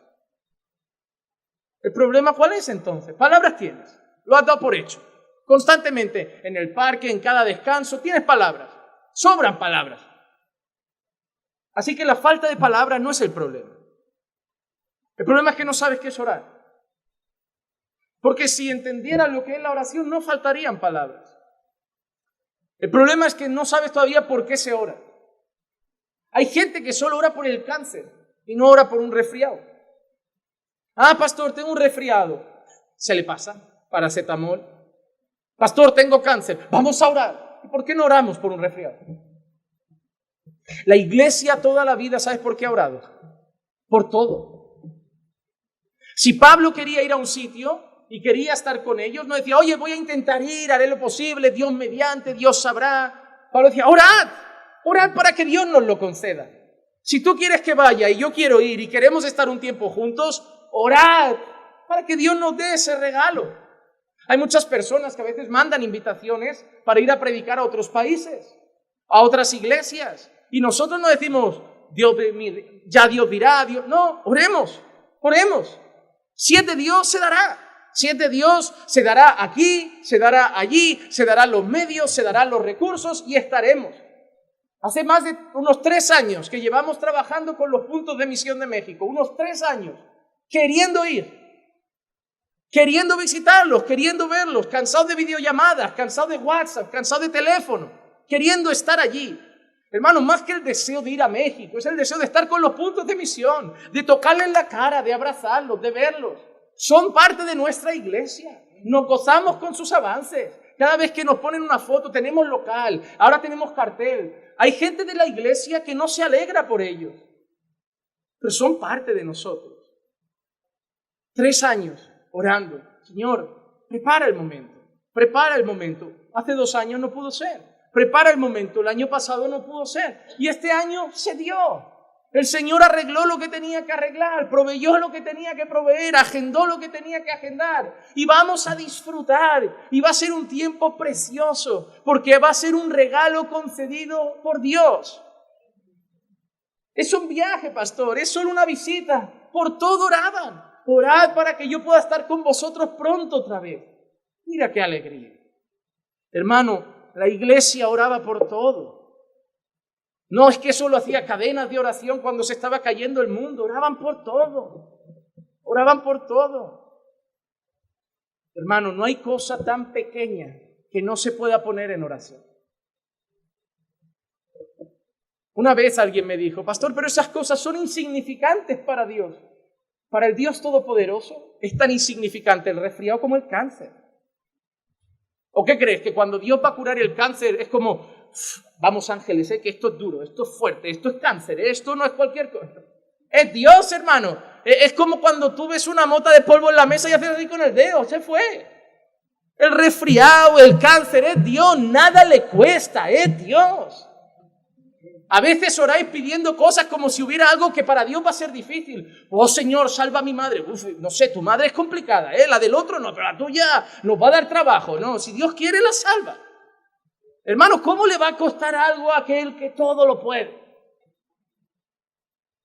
¿El problema cuál es entonces? Palabras tienes. Lo has dado por hecho. Constantemente, en el parque, en cada descanso, tienes palabras. Sobran palabras. Así que la falta de palabras no es el problema. El problema es que no sabes qué es orar. Porque si entendieras lo que es la oración, no faltarían palabras. El problema es que no sabes todavía por qué se ora. Hay gente que solo ora por el cáncer y no ora por un resfriado. Ah, pastor, tengo un resfriado. Se le pasa, paracetamol. Pastor, tengo cáncer. Vamos a orar. ¿Y por qué no oramos por un resfriado? La iglesia toda la vida, ¿sabes por qué ha orado? Por todo. Si Pablo quería ir a un sitio y quería estar con ellos, no decía, oye, voy a intentar ir, haré lo posible, Dios mediante, Dios sabrá. Pablo decía, orad para que Dios nos lo conceda. Si tú quieres que vaya y yo quiero ir y queremos estar un tiempo juntos, orad para que Dios nos dé ese regalo. Hay muchas personas que a veces mandan invitaciones para ir a predicar a otros países, a otras iglesias. Y nosotros no decimos, ya Dios dirá, Dios. No, oremos. Si es de Dios, se dará. Si es de Dios, se dará aquí, se dará allí, se darán los medios, se darán los recursos y estaremos. Hace más de unos 3 años que llevamos trabajando con los puntos de misión de México, unos 3 años, queriendo ir, queriendo visitarlos, queriendo verlos, cansados de videollamadas, cansados de WhatsApp, cansados de teléfono, queriendo estar allí. Hermano, más que el deseo de ir a México, es el deseo de estar con los puntos de misión, de tocarles la cara, de abrazarlos, de verlos. Son parte de nuestra iglesia. Nos gozamos con sus avances. Cada vez que nos ponen una foto, tenemos local, ahora tenemos cartel. Hay gente de la iglesia que no se alegra por ellos, pero son parte de nosotros. 3 años orando. Señor, prepara el momento. Hace 2 años no pudo ser. Prepara el momento. El año pasado no pudo ser. Y este año se dio. El Señor arregló lo que tenía que arreglar, proveyó lo que tenía que proveer, agendó lo que tenía que agendar. Y vamos a disfrutar. Y va a ser un tiempo precioso, porque va a ser un regalo concedido por Dios. Es un viaje, pastor, es solo una visita. Por todo oraban. Orad para que yo pueda estar con vosotros pronto otra vez. Mira qué alegría. Hermano, la iglesia oraba por todo. No es que solo hacía cadenas de oración cuando se estaba cayendo el mundo. Oraban por todo. Hermano, no hay cosa tan pequeña que no se pueda poner en oración. Una vez alguien me dijo, pastor, pero esas cosas son insignificantes para Dios. Para el Dios Todopoderoso es tan insignificante el resfriado como el cáncer. ¿O qué crees? Que cuando Dios va a curar el cáncer es como, vamos ángeles, que esto es duro, esto es fuerte, esto es cáncer, esto no es cualquier cosa. Es Dios, hermano. Es como cuando tú ves una mota de polvo en la mesa y haces así con el dedo, se fue. El resfriado, el cáncer, es Dios, nada le cuesta, es Dios. A veces oráis pidiendo cosas como si hubiera algo que para Dios va a ser difícil. Oh Señor, salva a mi madre. No sé, tu madre es complicada, la del otro no, pero la tuya nos va a dar trabajo. No, si Dios quiere la salva. Hermano, ¿cómo le va a costar algo a aquel que todo lo puede?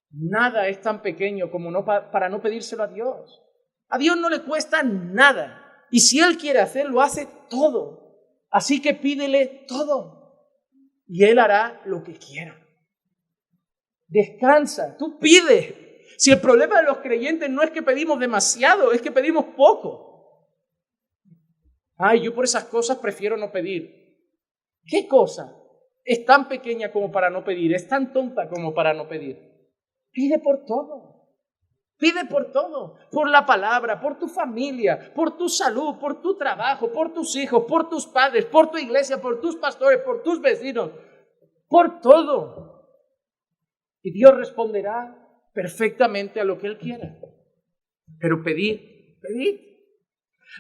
Nada es tan pequeño como para no pedírselo a Dios. A Dios no le cuesta nada. Y si Él quiere hacerlo, hace todo. Así que pídele todo. Y Él hará lo que quiera. Descansa, tú pide. Si el problema de los creyentes no es que pedimos demasiado, es que pedimos poco. Ay, yo por esas cosas prefiero no pedir. ¿Qué cosa es tan pequeña como para no pedir? Es tan tonta como para no pedir. Pide por todo. Pide por todo, por la palabra, por tu familia, por tu salud, por tu trabajo, por tus hijos, por tus padres, por tu iglesia, por tus pastores, por tus vecinos, por todo. Y Dios responderá perfectamente a lo que Él quiera. Pero pedid.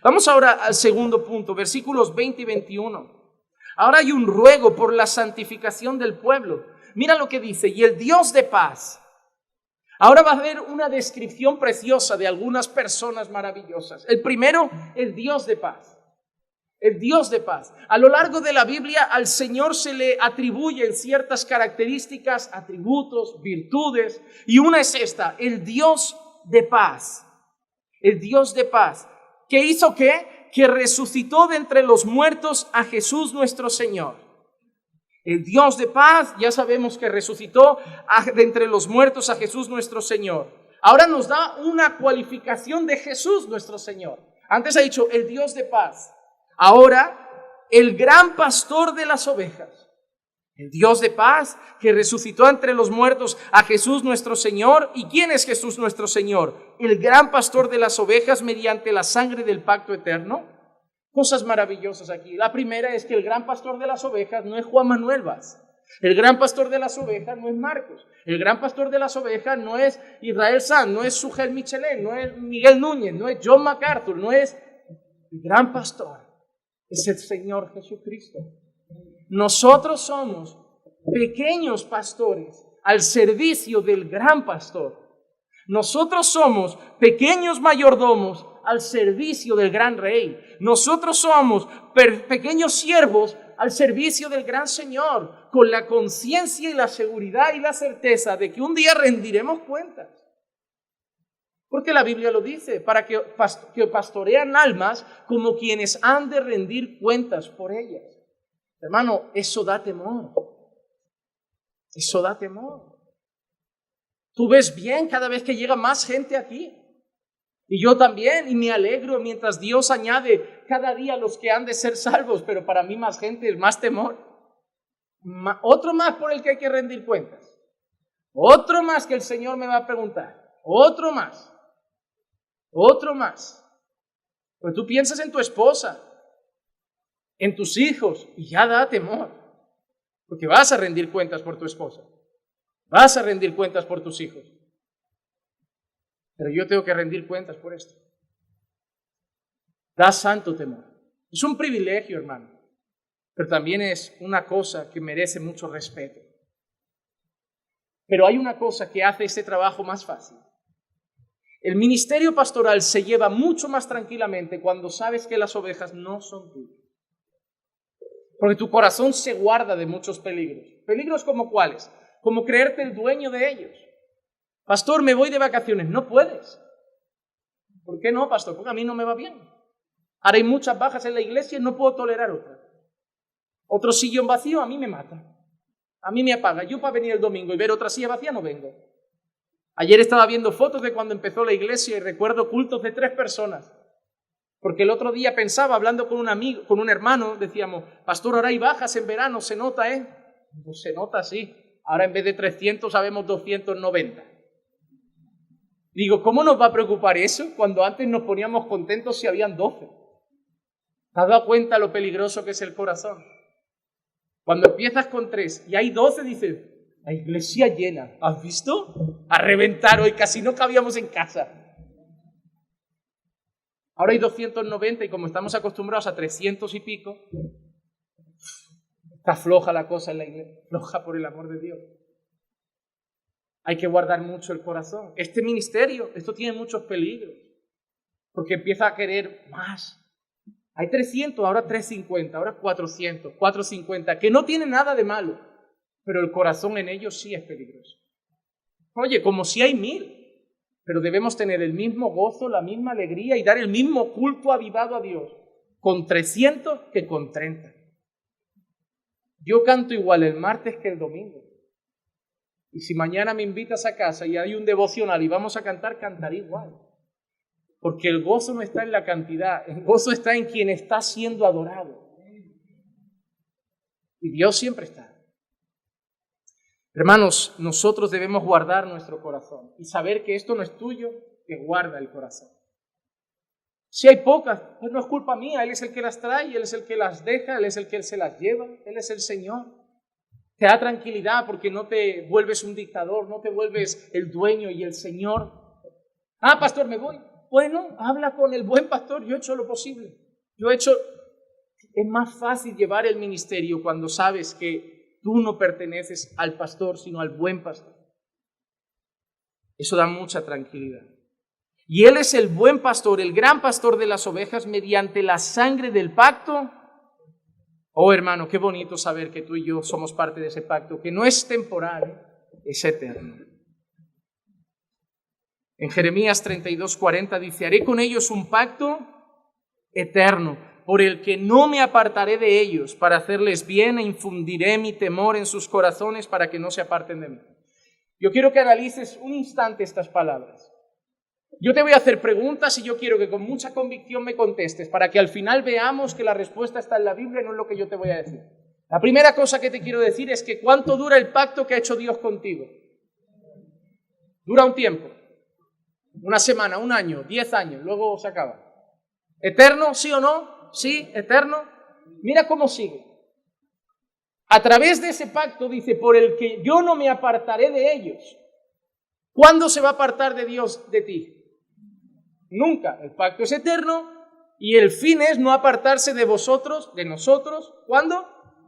Vamos ahora al segundo punto, versículos 20 y 21. Ahora hay un ruego por la santificación del pueblo. Mira lo que dice, y el Dios de paz. Ahora va a haber una descripción preciosa de algunas personas maravillosas. El primero, el Dios de paz. El Dios de paz. A lo largo de la Biblia al Señor se le atribuyen ciertas características, atributos, virtudes, y una es esta, el Dios de paz. El Dios de paz. ¿Qué hizo qué? Que resucitó de entre los muertos a Jesús nuestro Señor. El Dios de paz, ya sabemos que resucitó de entre los muertos a Jesús nuestro Señor. Ahora nos da una cualificación de Jesús nuestro Señor. Antes ha dicho el Dios de paz. Ahora, el gran pastor de las ovejas. El Dios de paz que resucitó entre los muertos a Jesús nuestro Señor. ¿Y quién es Jesús nuestro Señor? El gran pastor de las ovejas mediante la sangre del pacto eterno. Cosas maravillosas aquí. La primera es que el gran pastor de las ovejas no es Juan Manuel Vaz. El gran pastor de las ovejas no es Marcos. El gran pastor de las ovejas no es Israel Sanz, no es Sugel Michelén, no es Miguel Núñez, no es John MacArthur, no es el gran pastor. Es el Señor Jesucristo. Nosotros somos pequeños pastores al servicio del gran pastor. Nosotros somos pequeños mayordomos al servicio del gran rey. Nosotros somos pequeños siervos al servicio del gran Señor, con la conciencia y la seguridad y la certeza de que un día rendiremos cuentas. Porque la Biblia lo dice, para que pastorean almas como quienes han de rendir cuentas por ellas. Hermano, eso da temor. Eso da temor. Tú ves bien cada vez que llega más gente aquí. Y yo también, y me alegro mientras Dios añade cada día los que han de ser salvos, pero para mí más gente es más temor. Otro más por el que hay que rendir cuentas. Otro más que el Señor me va a preguntar. Otro más. Otro más. Pues tú piensas en tu esposa, en tus hijos, y ya da temor. Porque vas a rendir cuentas por tu esposa. Vas a rendir cuentas por tus hijos. Pero yo tengo que rendir cuentas por esto. Da santo temor. Es un privilegio, hermano. Pero también es una cosa que merece mucho respeto. Pero hay una cosa que hace este trabajo más fácil. El ministerio pastoral se lleva mucho más tranquilamente cuando sabes que las ovejas no son tuyas. Porque tu corazón se guarda de muchos peligros. ¿Peligros como cuáles? Como creerte el dueño de ellos. Pastor, me voy de vacaciones. No puedes. ¿Por qué no, pastor? Porque a mí no me va bien. Ahora hay muchas bajas en la iglesia y no puedo tolerar otra. Otro sillón vacío a mí me mata. A mí me apaga. Yo para venir el domingo y ver otra silla vacía no vengo. Ayer estaba viendo fotos de cuando empezó la iglesia y recuerdo cultos de 3 personas. Porque el otro día pensaba, hablando con un amigo, con un hermano, decíamos, pastor, ahora hay bajas en verano, ¿se nota, Pues se nota, sí. Ahora en vez de 300 sabemos 290. Digo, ¿cómo nos va a preocupar eso cuando antes nos poníamos contentos si habían 12? ¿Te has dado cuenta lo peligroso que es el corazón? Cuando empiezas con 3 y hay 12, dices, la iglesia llena. ¿Has visto? A reventar hoy, casi no cabíamos en casa. Ahora hay 290 y como estamos acostumbrados a 300 y pico, está floja la cosa en la iglesia. Floja por el amor de Dios. Hay que guardar mucho el corazón. Este ministerio, esto tiene muchos peligros. Porque empieza a querer más. Hay 300, ahora 350, ahora 400, 450, que no tiene nada de malo. Pero el corazón en ellos sí es peligroso. Oye, como si hay 1000, pero debemos tener el mismo gozo, la misma alegría y dar el mismo culto avivado a Dios con 300 que con 30. Yo canto igual el martes que el domingo. Y si mañana me invitas a casa y hay un devocional y vamos a cantar, cantaré igual. Porque el gozo no está en la cantidad, el gozo está en quien está siendo adorado. Y Dios siempre está. Hermanos, nosotros debemos guardar nuestro corazón y saber que esto no es tuyo, que guarda el corazón. Si hay pocas, pues no es culpa mía, Él es el que las trae, Él es el que las deja, Él es el que se las lleva, Él es el Señor. Te da tranquilidad porque no te vuelves un dictador, no te vuelves el dueño y el Señor. Ah, pastor, me voy. Bueno, habla con el buen pastor, yo he hecho lo posible. Yo he hecho Es más fácil llevar el ministerio cuando sabes que tú no perteneces al pastor, sino al buen pastor. Eso da mucha tranquilidad. Y Él es el buen pastor, el gran pastor de las ovejas mediante la sangre del pacto. Oh, hermano, qué bonito saber que tú y yo somos parte de ese pacto, que no es temporal, es eterno. En Jeremías 32:40 dice: haré con ellos un pacto eterno, por el que no me apartaré de ellos, para hacerles bien, e infundiré mi temor en sus corazones para que no se aparten de mí. Yo quiero que analices un instante estas palabras. Yo te voy a hacer preguntas y yo quiero que con mucha convicción me contestes para que al final veamos que la respuesta está en la Biblia y no en lo que yo te voy a decir. La primera cosa que te quiero decir es que ¿cuánto dura el pacto que ha hecho Dios contigo? Dura un tiempo, una semana, un año, 10 años, luego se acaba. ¿Eterno? ¿Sí o no? Sí, eterno. Mira cómo sigue. A través de ese pacto dice: por el que yo no me apartaré de ellos. ¿Cuándo se va a apartar de Dios de ti? Nunca. El pacto es eterno y el fin es no apartarse de vosotros, de nosotros. ¿Cuándo?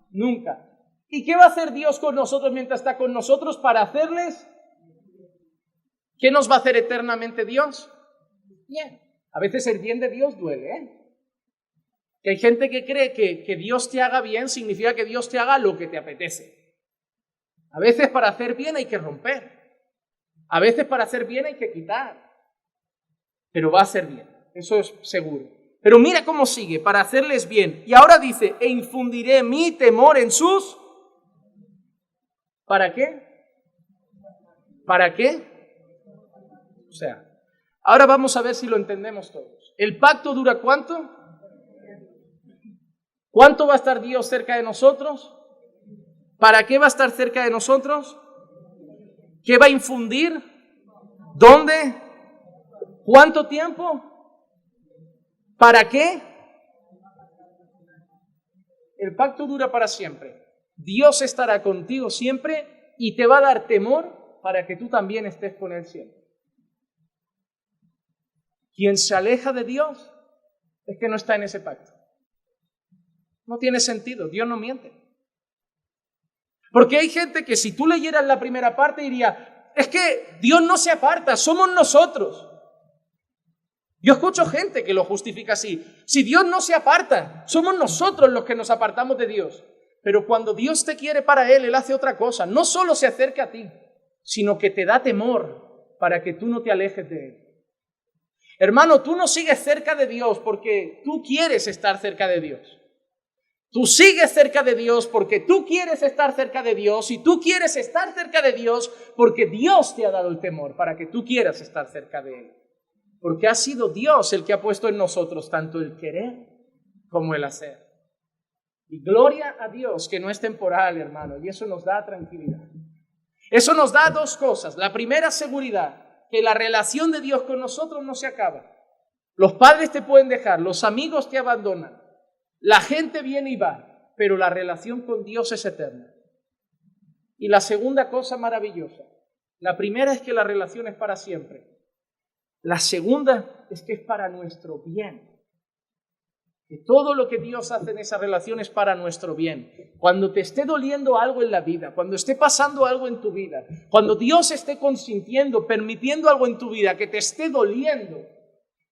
Nunca. ¿Y qué va a hacer Dios con nosotros mientras está con nosotros para hacerles? ¿Qué nos va a hacer eternamente Dios? Bien. A veces el bien de Dios duele, ¿eh? Que hay gente que cree que Dios te haga bien significa que Dios te haga lo que te apetece. A veces para hacer bien hay que romper. A veces para hacer bien hay que quitar. Pero va a hacer bien, eso es seguro. Pero mira cómo sigue: para hacerles bien. Y ahora dice: e infundiré mi temor en sus... ¿Para qué? ¿Para qué? O sea, ahora vamos a ver si lo entendemos todos. ¿El pacto dura cuánto? ¿Cuánto va a estar Dios cerca de nosotros? ¿Para qué va a estar cerca de nosotros? ¿Qué va a infundir? ¿Dónde? ¿Cuánto tiempo? ¿Para qué? El pacto dura para siempre. Dios estará contigo siempre y te va a dar temor para que tú también estés con Él siempre. Quien se aleja de Dios es que no está en ese pacto. No tiene sentido, Dios no miente. Porque hay gente que si tú leyeras la primera parte diría: es que Dios no se aparta, somos nosotros. Yo escucho gente que lo justifica así: si Dios no se aparta, somos nosotros los que nos apartamos de Dios. Pero cuando Dios te quiere para Él, Él hace otra cosa. No solo se acerca a ti, sino que te da temor para que tú no te alejes de Él. Hermano, tú no sigues cerca de Dios porque tú quieres estar cerca de Dios. Tú sigues cerca de Dios porque tú quieres estar cerca de Dios, y tú quieres estar cerca de Dios porque Dios te ha dado el temor para que tú quieras estar cerca de Él. Porque ha sido Dios el que ha puesto en nosotros tanto el querer como el hacer. Y gloria a Dios que no es temporal, hermano, y eso nos da tranquilidad. Eso nos da dos cosas. La primera, seguridad, que la relación de Dios con nosotros no se acaba. Los padres te pueden dejar, los amigos te abandonan, la gente viene y va, pero la relación con Dios es eterna. Y la segunda cosa maravillosa, la primera es que la relación es para siempre. La segunda es que es para nuestro bien. Que todo lo que Dios hace en esa relación es para nuestro bien. Cuando te esté doliendo algo en la vida, cuando esté pasando algo en tu vida, cuando Dios esté consintiendo, permitiendo algo en tu vida que te esté doliendo,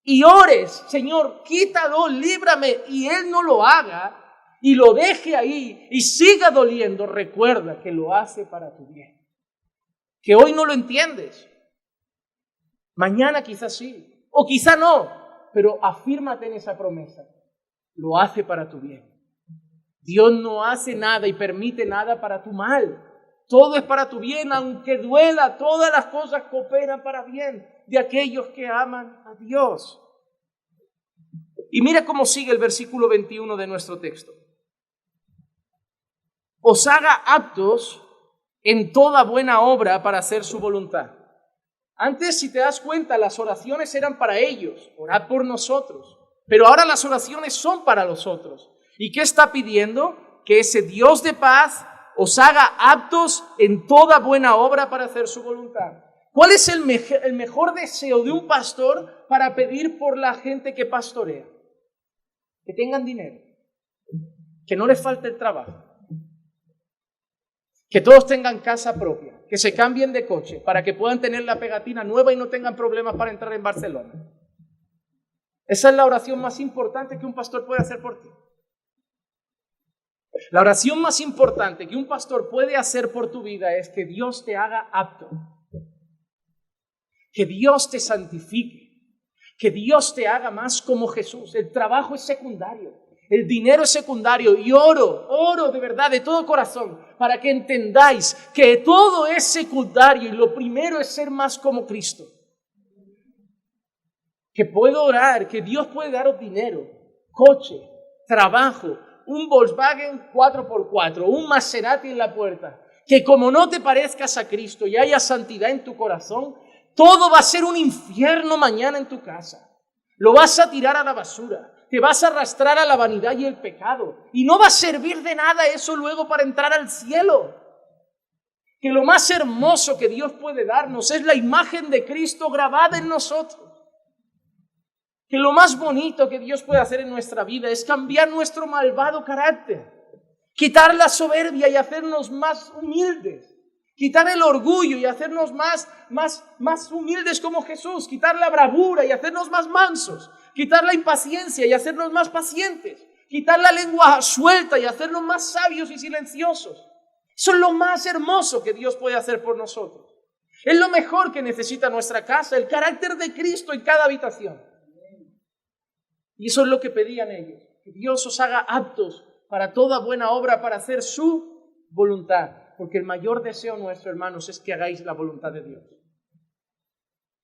y ores: Señor, quítalo, líbrame, y Él no lo haga y lo deje ahí y siga doliendo, recuerda que lo hace para tu bien. Que hoy no lo entiendes, mañana quizás sí, o quizá no, pero afírmate en esa promesa: lo hace para tu bien. Dios no hace nada y permite nada para tu mal. Todo es para tu bien, aunque duela, todas las cosas cooperan para bien de aquellos que aman a Dios. Y mira cómo sigue el versículo 21 de nuestro texto: os haga aptos en toda buena obra para hacer su voluntad. Antes, si te das cuenta, las oraciones eran para ellos: orad por nosotros. Pero ahora las oraciones son para los otros. ¿Y qué está pidiendo? Que ese Dios de paz os haga aptos en toda buena obra para hacer su voluntad. ¿Cuál es el mejor deseo de un pastor para pedir por la gente que pastorea? Que tengan dinero. que no les falte el trabajo, que todos tengan casa propia, que se cambien de coche para que puedan tener la pegatina nueva y no tengan problemas para entrar en Barcelona. Esa es la oración más importante que un pastor puede hacer por ti. La oración más importante que un pastor puede hacer por tu vida es que Dios te haga apto, que Dios te santifique, que Dios te haga más como Jesús. El trabajo es secundario, el dinero es secundario, y oro de verdad, de todo corazón, para que entendáis que todo es secundario y lo primero es ser más como Cristo. Que puedo orar, que Dios puede daros dinero, coche, trabajo, un Volkswagen 4x4, un Maserati en la puerta, que como no te parezcas a Cristo y haya santidad en tu corazón, todo va a ser un infierno mañana en tu casa. Lo vas a tirar a la basura, te vas a arrastrar a la vanidad y el pecado, y no va a servir de nada eso luego para entrar al cielo. Que lo más hermoso que Dios puede darnos es la imagen de Cristo grabada en nosotros. Que lo más bonito que Dios puede hacer en nuestra vida es cambiar nuestro malvado carácter, quitar la soberbia y hacernos más humildes, quitar el orgullo y hacernos más humildes como Jesús, quitar la bravura y hacernos más mansos, quitar la impaciencia y hacernos más pacientes, quitar la lengua suelta y hacernos más sabios y silenciosos. Eso es lo más hermoso que Dios puede hacer por nosotros. Es lo mejor que necesita nuestra casa, el carácter de Cristo en cada habitación. Y eso es lo que pedían ellos, que Dios os haga aptos para toda buena obra, para hacer su voluntad. Porque el mayor deseo nuestro, hermanos, es que hagáis la voluntad de Dios.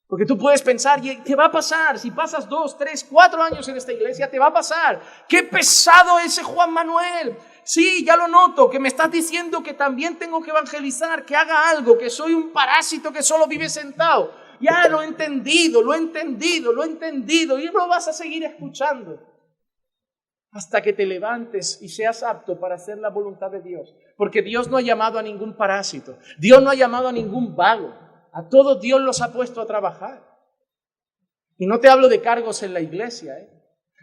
Porque tú puedes pensar, y te va a pasar, si pasas 2, 3, 4 años en esta iglesia, te va a pasar. ¡Qué pesado ese Juan Manuel! Sí, ya lo noto, que me estás diciendo que también tengo que evangelizar, que haga algo, que soy un parásito que solo vive sentado. Ya lo he entendido, y lo vas a seguir escuchando hasta que te levantes y seas apto para hacer la voluntad de Dios. Porque Dios no ha llamado a ningún parásito, Dios no ha llamado a ningún vago, a todos Dios los ha puesto a trabajar. Y no te hablo de cargos en la iglesia,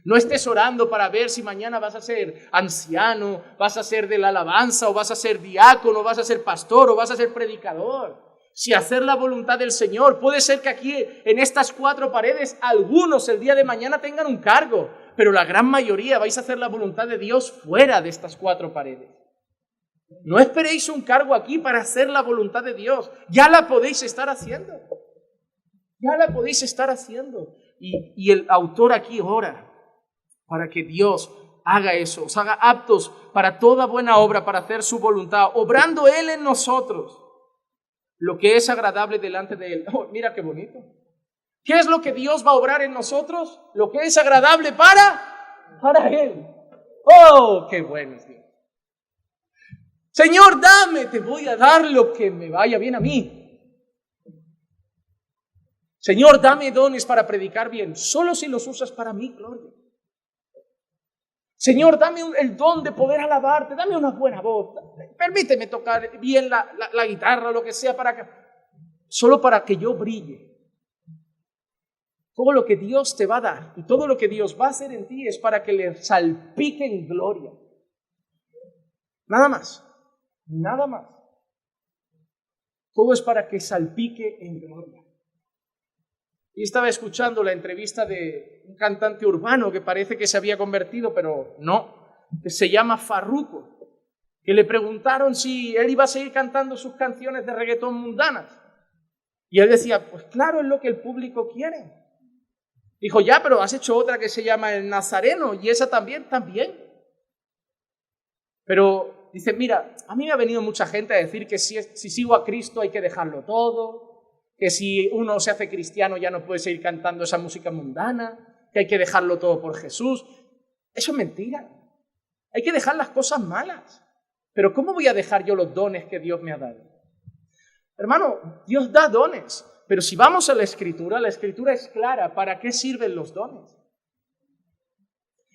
No estés orando para ver si mañana vas a ser anciano, vas a ser de la alabanza, o vas a ser diácono, o vas a ser pastor, o vas a ser predicador. Si hacer la voluntad del Señor, puede ser que aquí en estas 4 paredes algunos el día de mañana tengan un cargo, pero la gran mayoría vais a hacer la voluntad de Dios fuera de estas 4 paredes. No esperéis un cargo aquí para hacer la voluntad de Dios, ya la podéis estar haciendo. Y el autor aquí ora para que Dios haga eso, os haga aptos para toda buena obra, para hacer su voluntad, obrando Él en nosotros lo que es agradable delante de Él. Oh, mira qué bonito. ¿Qué es lo que Dios va a obrar en nosotros? Lo que es agradable para Él. Oh, qué bueno es Dios. Señor, dame, te voy a dar lo que me vaya bien a mí. Señor, dame dones para predicar bien, solo si los usas para mí, gloria. Señor, dame el don de poder alabarte, dame una buena voz, permíteme tocar bien la guitarra, lo que sea, solo para que yo brille. Todo lo que Dios te va a dar y todo lo que Dios va a hacer en ti es para que le salpique en gloria. Nada más. Todo es para que salpique en gloria. Y estaba escuchando la entrevista de un cantante urbano que parece que se había convertido, pero no, que se llama Farruko, que le preguntaron si él iba a seguir cantando sus canciones de reggaetón mundanas. Y él decía, pues claro, es lo que el público quiere. Dijo, ya, pero has hecho otra que se llama El Nazareno, y esa también. Pero dice, mira, a mí me ha venido mucha gente a decir que si sigo a Cristo hay que dejarlo todo, que si uno se hace cristiano ya no puede seguir cantando esa música mundana, que hay que dejarlo todo por Jesús. Eso es mentira. Hay que dejar las cosas malas. Pero ¿cómo voy a dejar yo los dones que Dios me ha dado? Hermano, Dios da dones, pero si vamos a la Escritura es clara para qué sirven los dones.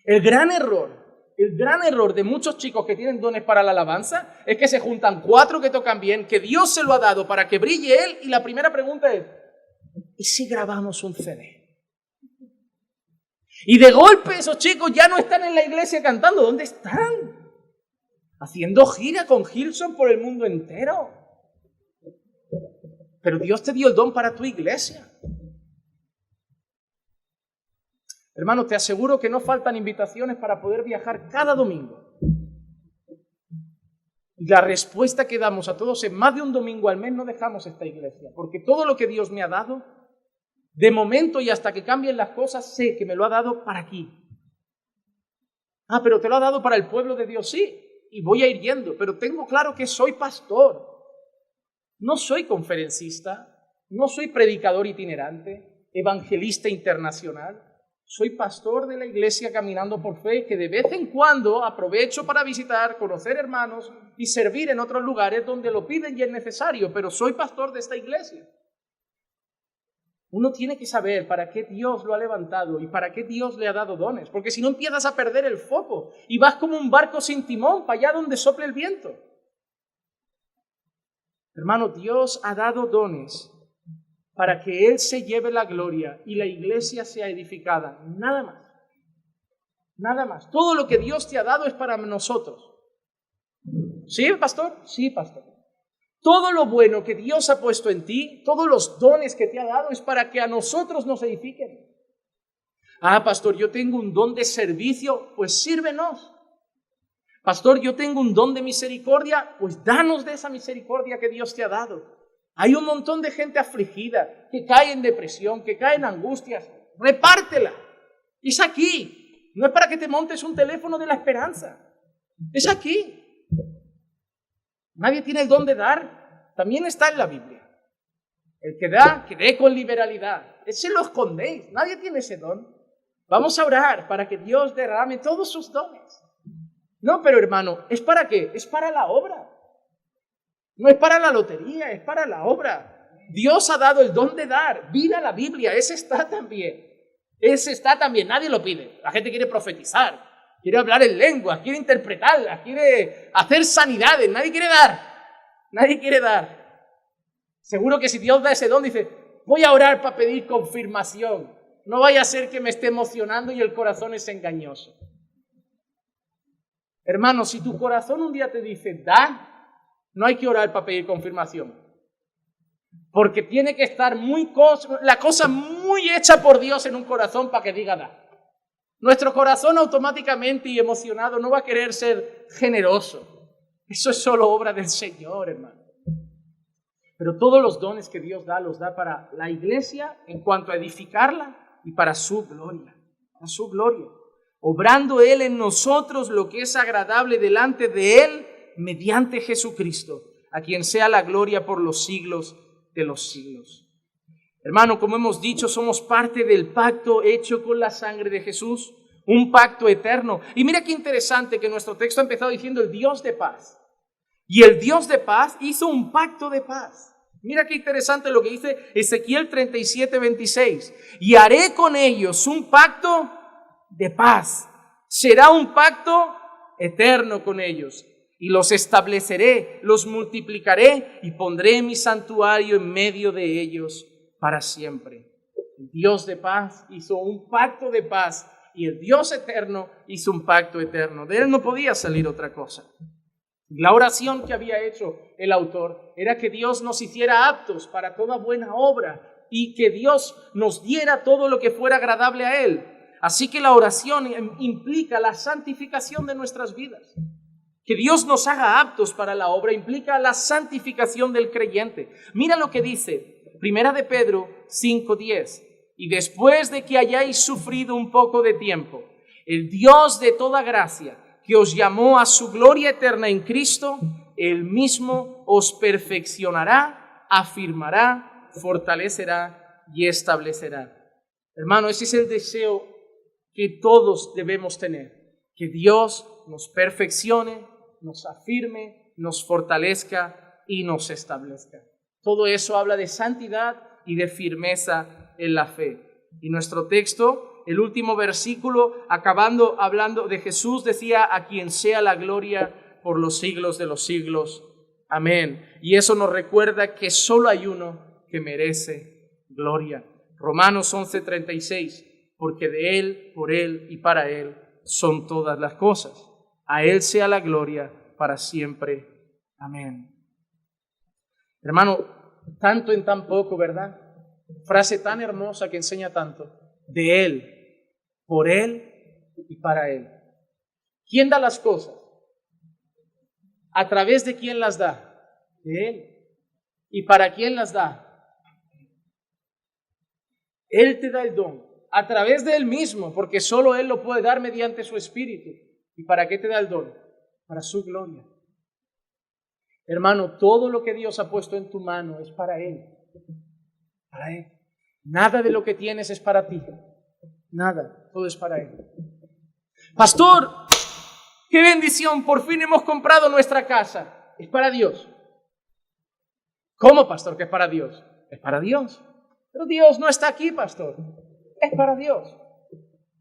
El gran error de muchos chicos que tienen dones para la alabanza es que se juntan 4 que tocan bien, que Dios se lo ha dado para que brille Él, y la primera pregunta es, ¿y si grabamos un CD? Y de golpe esos chicos ya no están en la iglesia cantando. ¿Dónde están? haciendo gira con Hillsong por el mundo entero. Pero Dios te dio el don para tu iglesia. Hermano, te aseguro que no faltan invitaciones para poder viajar cada domingo. Y la respuesta que damos a todos es: más de un domingo al mes no dejamos esta iglesia, porque todo lo que Dios me ha dado, de momento y hasta que cambien las cosas, sé que me lo ha dado para aquí. Ah, pero te lo ha dado para el pueblo de Dios, sí, y voy a ir yendo, pero tengo claro que soy pastor. No soy conferencista, no soy predicador itinerante, evangelista internacional. Soy pastor de la iglesia Caminando por Fe, que de vez en cuando aprovecho para visitar, conocer hermanos y servir en otros lugares donde lo piden y es necesario, pero soy pastor de esta iglesia. Uno tiene que saber para qué Dios lo ha levantado y para qué Dios le ha dado dones, porque si no empiezas a perder el foco y vas como un barco sin timón para allá donde sople el viento. Hermano, Dios ha dado dones para que Él se lleve la gloria y la iglesia sea edificada. Nada más. Nada más. Todo lo que Dios te ha dado es para nosotros. ¿Sí, pastor? Sí, pastor. Todo lo bueno que Dios ha puesto en ti, todos los dones que te ha dado es para que a nosotros nos edifiquen. Ah, pastor, yo tengo un don de servicio, pues sírvenos. Pastor, yo tengo un don de misericordia, pues danos de esa misericordia que Dios te ha dado. Hay un montón de gente afligida, que cae en depresión, que cae en angustias. Repártela. Es aquí. No es para que te montes un teléfono de la esperanza. Es aquí. Nadie tiene el don de dar. También está en la Biblia. El que da, que dé con liberalidad. Ese lo escondéis. Nadie tiene ese don. Vamos a orar para que Dios derrame todos sus dones. No, pero hermano, ¿es para qué? Es para la obra. No es para la lotería, es para la obra. Dios ha dado el don de dar. Mira la Biblia, ese está también. Ese está también, nadie lo pide. La gente quiere profetizar, quiere hablar en lenguas, quiere interpretarlas, quiere hacer sanidades. Nadie quiere dar. Nadie quiere dar. Seguro que si Dios da ese don, dice, voy a orar para pedir confirmación. No vaya a ser que me esté emocionando y el corazón es engañoso. Hermano, si tu corazón un día te dice, da, no hay que orar para pedir confirmación. Porque tiene que estar la cosa muy hecha por Dios en un corazón para que diga da. Nuestro corazón automáticamente y emocionado no va a querer ser generoso. Eso es solo obra del Señor, hermano. Pero todos los dones que Dios da, los da para la iglesia en cuanto a edificarla y para su gloria. Para su gloria. Obrando Él en nosotros lo que es agradable delante de Él, mediante Jesucristo, a quien sea la gloria por los siglos de los siglos. Hermano, como hemos dicho, somos parte del pacto hecho con la sangre de Jesús, un pacto eterno. Y mira qué interesante que nuestro texto ha empezado diciendo el Dios de paz. Y el Dios de paz hizo un pacto de paz. Mira qué interesante lo que dice Ezequiel 37:26. Y haré con ellos un pacto de paz. Será un pacto eterno con ellos. Y los estableceré, los multiplicaré y pondré mi santuario en medio de ellos para siempre. El Dios de paz hizo un pacto de paz y el Dios eterno hizo un pacto eterno. De Él no podía salir otra cosa. La oración que había hecho el autor era que Dios nos hiciera aptos para toda buena obra y que Dios nos diera todo lo que fuera agradable a Él. Así que la oración implica la santificación de nuestras vidas. Que Dios nos haga aptos para la obra implica la santificación del creyente. Mira lo que dice, 1 de Pedro 5:10. Y después de que hayáis sufrido un poco de tiempo, el Dios de toda gracia, que os llamó a su gloria eterna en Cristo, Él mismo os perfeccionará, afirmará, fortalecerá y establecerá. Hermano, ese es el deseo que todos debemos tener. Que Dios nos perfeccione, nos afirme, nos fortalezca y nos establezca. Todo eso habla de santidad y de firmeza en la fe. Y nuestro texto, el último versículo, acabando hablando de Jesús, decía, a quien sea la gloria por los siglos de los siglos. Amén. Y eso nos recuerda que solo hay uno que merece gloria. Romanos 11:36, porque de Él, por Él y para Él son todas las cosas. A Él sea la gloria para siempre. Amén. Hermano, tanto en tan poco, ¿verdad? Frase tan hermosa que enseña tanto. De Él, por Él y para Él. ¿Quién da las cosas? ¿A través de quién las da? De Él. ¿Y para quién las da? Él te da el don. A través de Él mismo, porque solo Él lo puede dar mediante su Espíritu. ¿Y para qué te da el don? Para su gloria. Hermano, todo lo que Dios ha puesto en tu mano es para Él. Para Él. Nada de lo que tienes es para ti. Nada, todo es para Él. Pastor, qué bendición, por fin hemos comprado nuestra casa. Es para Dios. ¿Cómo, pastor, que es para Dios? Es para Dios. Pero Dios no está aquí, pastor. Es para Dios.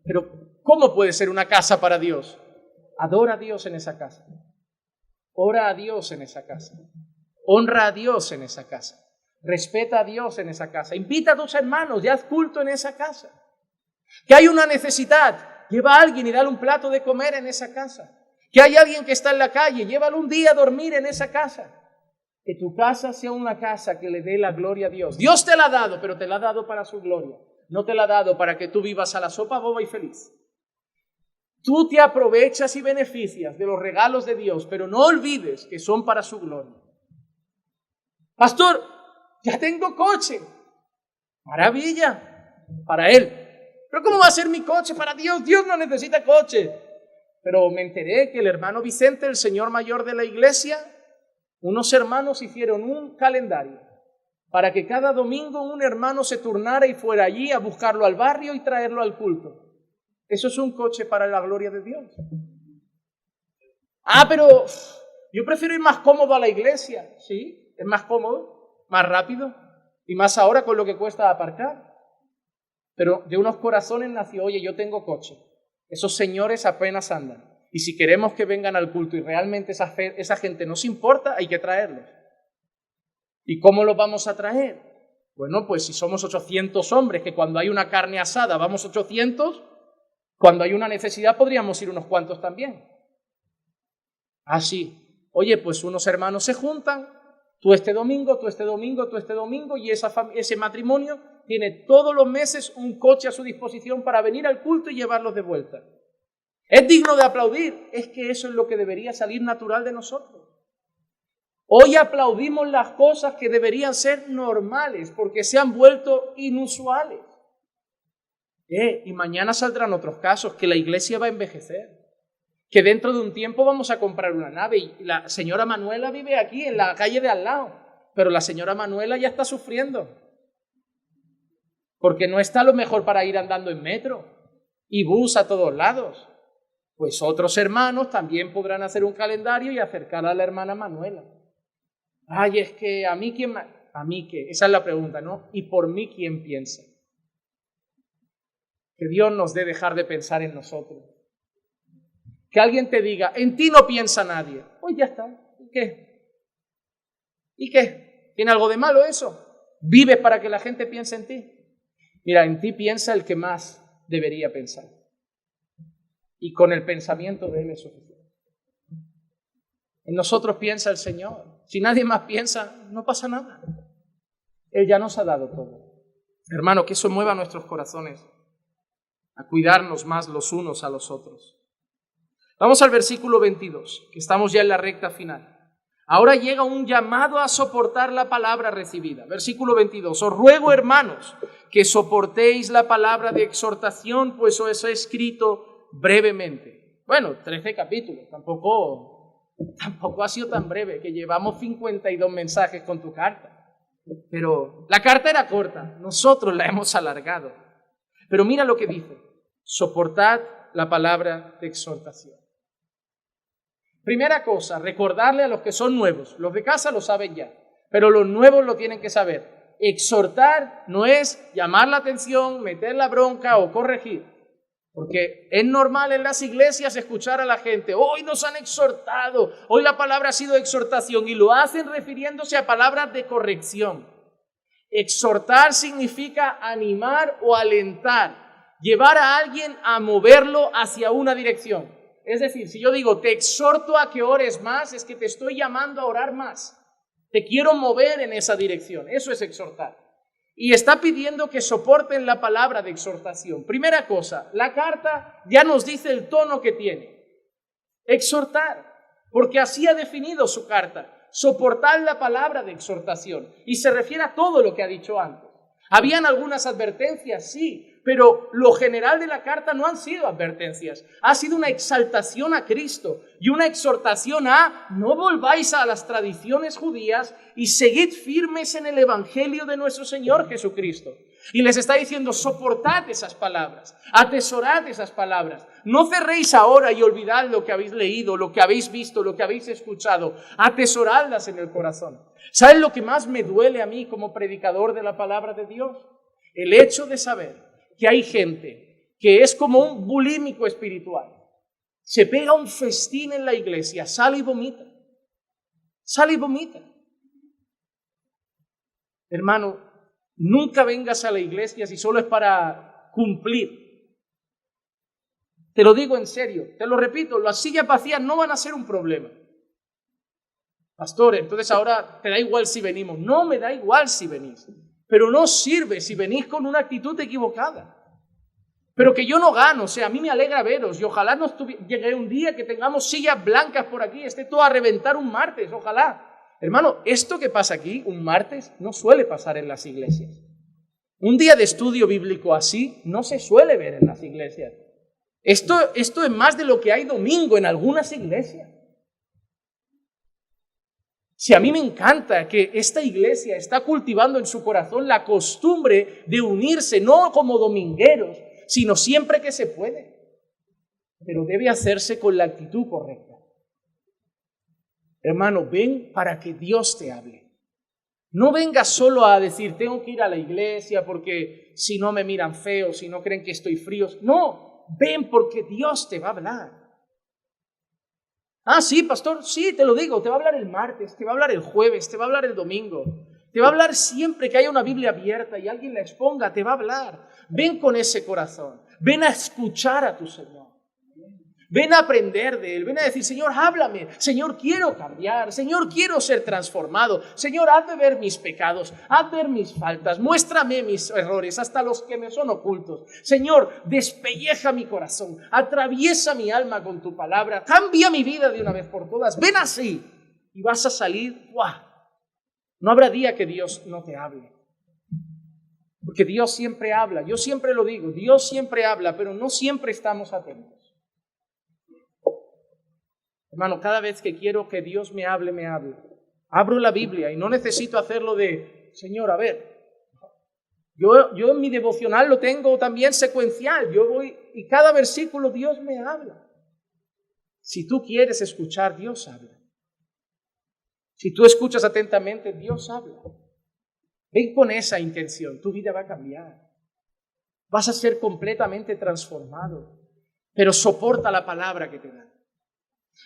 Pero, ¿cómo puede ser una casa para Dios? Adora a Dios en esa casa. Ora a Dios en esa casa. Honra a Dios en esa casa. Respeta a Dios en esa casa. Invita a tus hermanos y haz culto en esa casa. Que hay una necesidad, lleva a alguien y dale un plato de comer en esa casa. Que hay alguien que está en la calle, llévalo un día a dormir en esa casa. Que tu casa sea una casa que le dé la gloria a Dios. Dios te la ha dado, pero te la ha dado para su gloria. No te la ha dado para que tú vivas a la sopa boba y feliz. Tú te aprovechas y beneficias de los regalos de Dios, pero no olvides que son para su gloria. Pastor, ya tengo coche. Maravilla, para Él. Pero ¿cómo va a ser mi coche para Dios? Dios no necesita coche. Pero me enteré que el hermano Vicente, el señor mayor de la iglesia, unos hermanos hicieron un calendario para que cada domingo un hermano se turnara y fuera allí a buscarlo al barrio y traerlo al culto. Eso es un coche para la gloria de Dios. Pero yo prefiero ir más cómodo a la iglesia. Sí, es más cómodo, más rápido y más ahora con lo que cuesta aparcar. Pero de unos corazones nació, oye, yo tengo coche. Esos señores apenas andan. Y si queremos que vengan al culto y realmente esa gente nos importa, hay que traerlos. ¿Y cómo los vamos a traer? Bueno, pues si somos 800 hombres, que cuando hay una carne asada vamos 800, cuando hay una necesidad podríamos ir unos cuantos también. Así. Oye, pues unos hermanos se juntan, tú este domingo, tú este domingo, tú este domingo, y ese matrimonio tiene todos los meses un coche a su disposición para venir al culto y llevarlos de vuelta. ¿Es digno de aplaudir? Es que eso es lo que debería salir natural de nosotros. Hoy aplaudimos las cosas que deberían ser normales porque se han vuelto inusuales. Y mañana saldrán otros casos, que la iglesia va a envejecer, que dentro de un tiempo vamos a comprar una nave y la señora Manuela vive aquí en la calle de al lado, pero la señora Manuela ya está sufriendo porque no está lo mejor para ir andando en metro y bus a todos lados. Pues otros hermanos también podrán hacer un calendario y acercar a la hermana Manuela. Ay, es que a mí quién, a mí qué, esa es la pregunta, ¿no? ¿Y por mí quién piensa? Que Dios nos dé dejar de pensar en nosotros. Que alguien te diga, en ti no piensa nadie. Pues ya está. ¿Y qué? ¿Y qué? ¿Tiene algo de malo eso? ¿Vives para que la gente piense en ti? Mira, en ti piensa el que más debería pensar. Y con el pensamiento de Él es suficiente. En nosotros piensa el Señor. Si nadie más piensa, no pasa nada. Él ya nos ha dado todo. Hermano, que eso mueva nuestros corazones a cuidarnos más los unos a los otros. Vamos al versículo 22, que estamos ya en la recta final. Ahora llega un llamado a soportar la palabra recibida. Versículo 22. Os ruego, hermanos, que soportéis la palabra de exhortación, pues os he escrito brevemente. Bueno, 13 capítulos, tampoco ha sido tan breve, que llevamos 52 mensajes con tu carta. Pero la carta era corta, nosotros la hemos alargado. Pero mira lo que dice, soportad la palabra de exhortación. Primera cosa, recordarle a los que son nuevos, los de casa lo saben ya, pero los nuevos lo tienen que saber. Exhortar no es llamar la atención, meter la bronca o corregir, porque es normal en las iglesias escuchar a la gente, hoy nos han exhortado, hoy la palabra ha sido exhortación, y lo hacen refiriéndose a palabras de corrección. Exhortar significa animar o alentar, llevar a alguien a moverlo hacia una dirección. Es decir, si yo digo, te exhorto a que ores más, es que te estoy llamando a orar más. Te quiero mover en esa dirección. Eso es exhortar. Y está pidiendo que soporten la palabra de exhortación. Primera cosa, la carta ya nos dice el tono que tiene. Exhortar, porque así ha definido su carta. Soportar la palabra de exhortación. Y se refiere a todo lo que ha dicho antes. Habían algunas advertencias, sí, pero lo general de la carta no han sido advertencias. Ha sido una exaltación a Cristo y una exhortación a no volváis a las tradiciones judías y seguid firmes en el evangelio de nuestro Señor Jesucristo. Y les está diciendo, soportad esas palabras, atesorad esas palabras. No cerréis ahora y olvidad lo que habéis leído, lo que habéis visto, lo que habéis escuchado. Atesoradlas en el corazón. ¿Saben lo que más me duele a mí como predicador de la palabra de Dios? El hecho de saber que hay gente que es como un bulímico espiritual. Se pega un festín en la iglesia, sale y vomita. Sale y vomita. Hermano, nunca vengas a la iglesia si solo es para cumplir. Te lo digo en serio, te lo repito, las sillas vacías no van a ser un problema. Pastor, entonces ahora te da igual si venimos. No me da igual si venís. Pero no sirve si venís con una actitud equivocada. Pero que yo no gano, o sea, a mí me alegra veros y ojalá llegue un día que tengamos sillas blancas por aquí, esté todo a reventar un martes, ojalá. Hermano, esto que pasa aquí, un martes, no suele pasar en las iglesias. Un día de estudio bíblico así no se suele ver en las iglesias. Esto es más de lo que hay domingo en algunas iglesias. Si a mí me encanta que esta iglesia está cultivando en su corazón la costumbre de unirse, no como domingueros, sino siempre que se puede. Pero debe hacerse con la actitud correcta. Hermano, ven para que Dios te hable. No vengas solo a decir, tengo que ir a la iglesia porque si no me miran feo, si no creen que estoy frío. No, ven porque Dios te va a hablar. Ah, sí, pastor, sí, te lo digo, te va a hablar el martes, te va a hablar el jueves, te va a hablar el domingo. Te va a hablar siempre que haya una Biblia abierta y alguien la exponga, te va a hablar. Ven con ese corazón, ven a escuchar a tu Señor. Ven a aprender de Él, ven a decir, Señor, háblame, Señor, quiero cambiar, Señor, quiero ser transformado, Señor, haz de ver mis pecados, haz de ver mis faltas, muéstrame mis errores, hasta los que me son ocultos. Señor, despelleja mi corazón, atraviesa mi alma con tu palabra, cambia mi vida de una vez por todas, ven así y vas a salir, ¡guau! No habrá día que Dios no te hable, porque Dios siempre habla, yo siempre lo digo, Dios siempre habla, pero no siempre estamos atentos. Hermano, cada vez que quiero que Dios me hable, me hable. Abro la Biblia y no necesito hacerlo de, Señor, a ver, yo en mi devocional lo tengo también secuencial. Yo voy y cada versículo Dios me habla. Si tú quieres escuchar, Dios habla. Si tú escuchas atentamente, Dios habla. Ven con esa intención, tu vida va a cambiar. Vas a ser completamente transformado, pero soporta la palabra que te dan.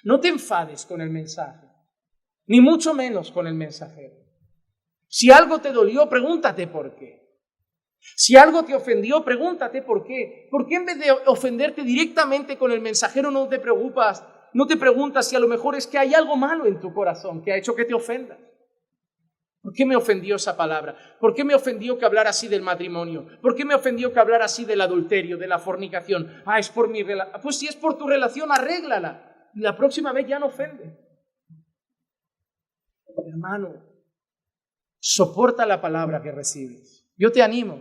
No te enfades con el mensaje, ni mucho menos con el mensajero. Si algo te dolió, pregúntate por qué. Si algo te ofendió, pregúntate por qué. ¿Por qué en vez de ofenderte directamente con el mensajero no te preguntas si a lo mejor es que hay algo malo en tu corazón que ha hecho que te ofendas? ¿Por qué me ofendió esa palabra? ¿Por qué me ofendió que hablara así del matrimonio? ¿Por qué me ofendió que hablara así del adulterio, de la fornicación? Es por mi relación. Pues si es por tu relación, arréglala. La próxima vez ya no ofende. Hermano, soporta la palabra que recibes. Yo te animo.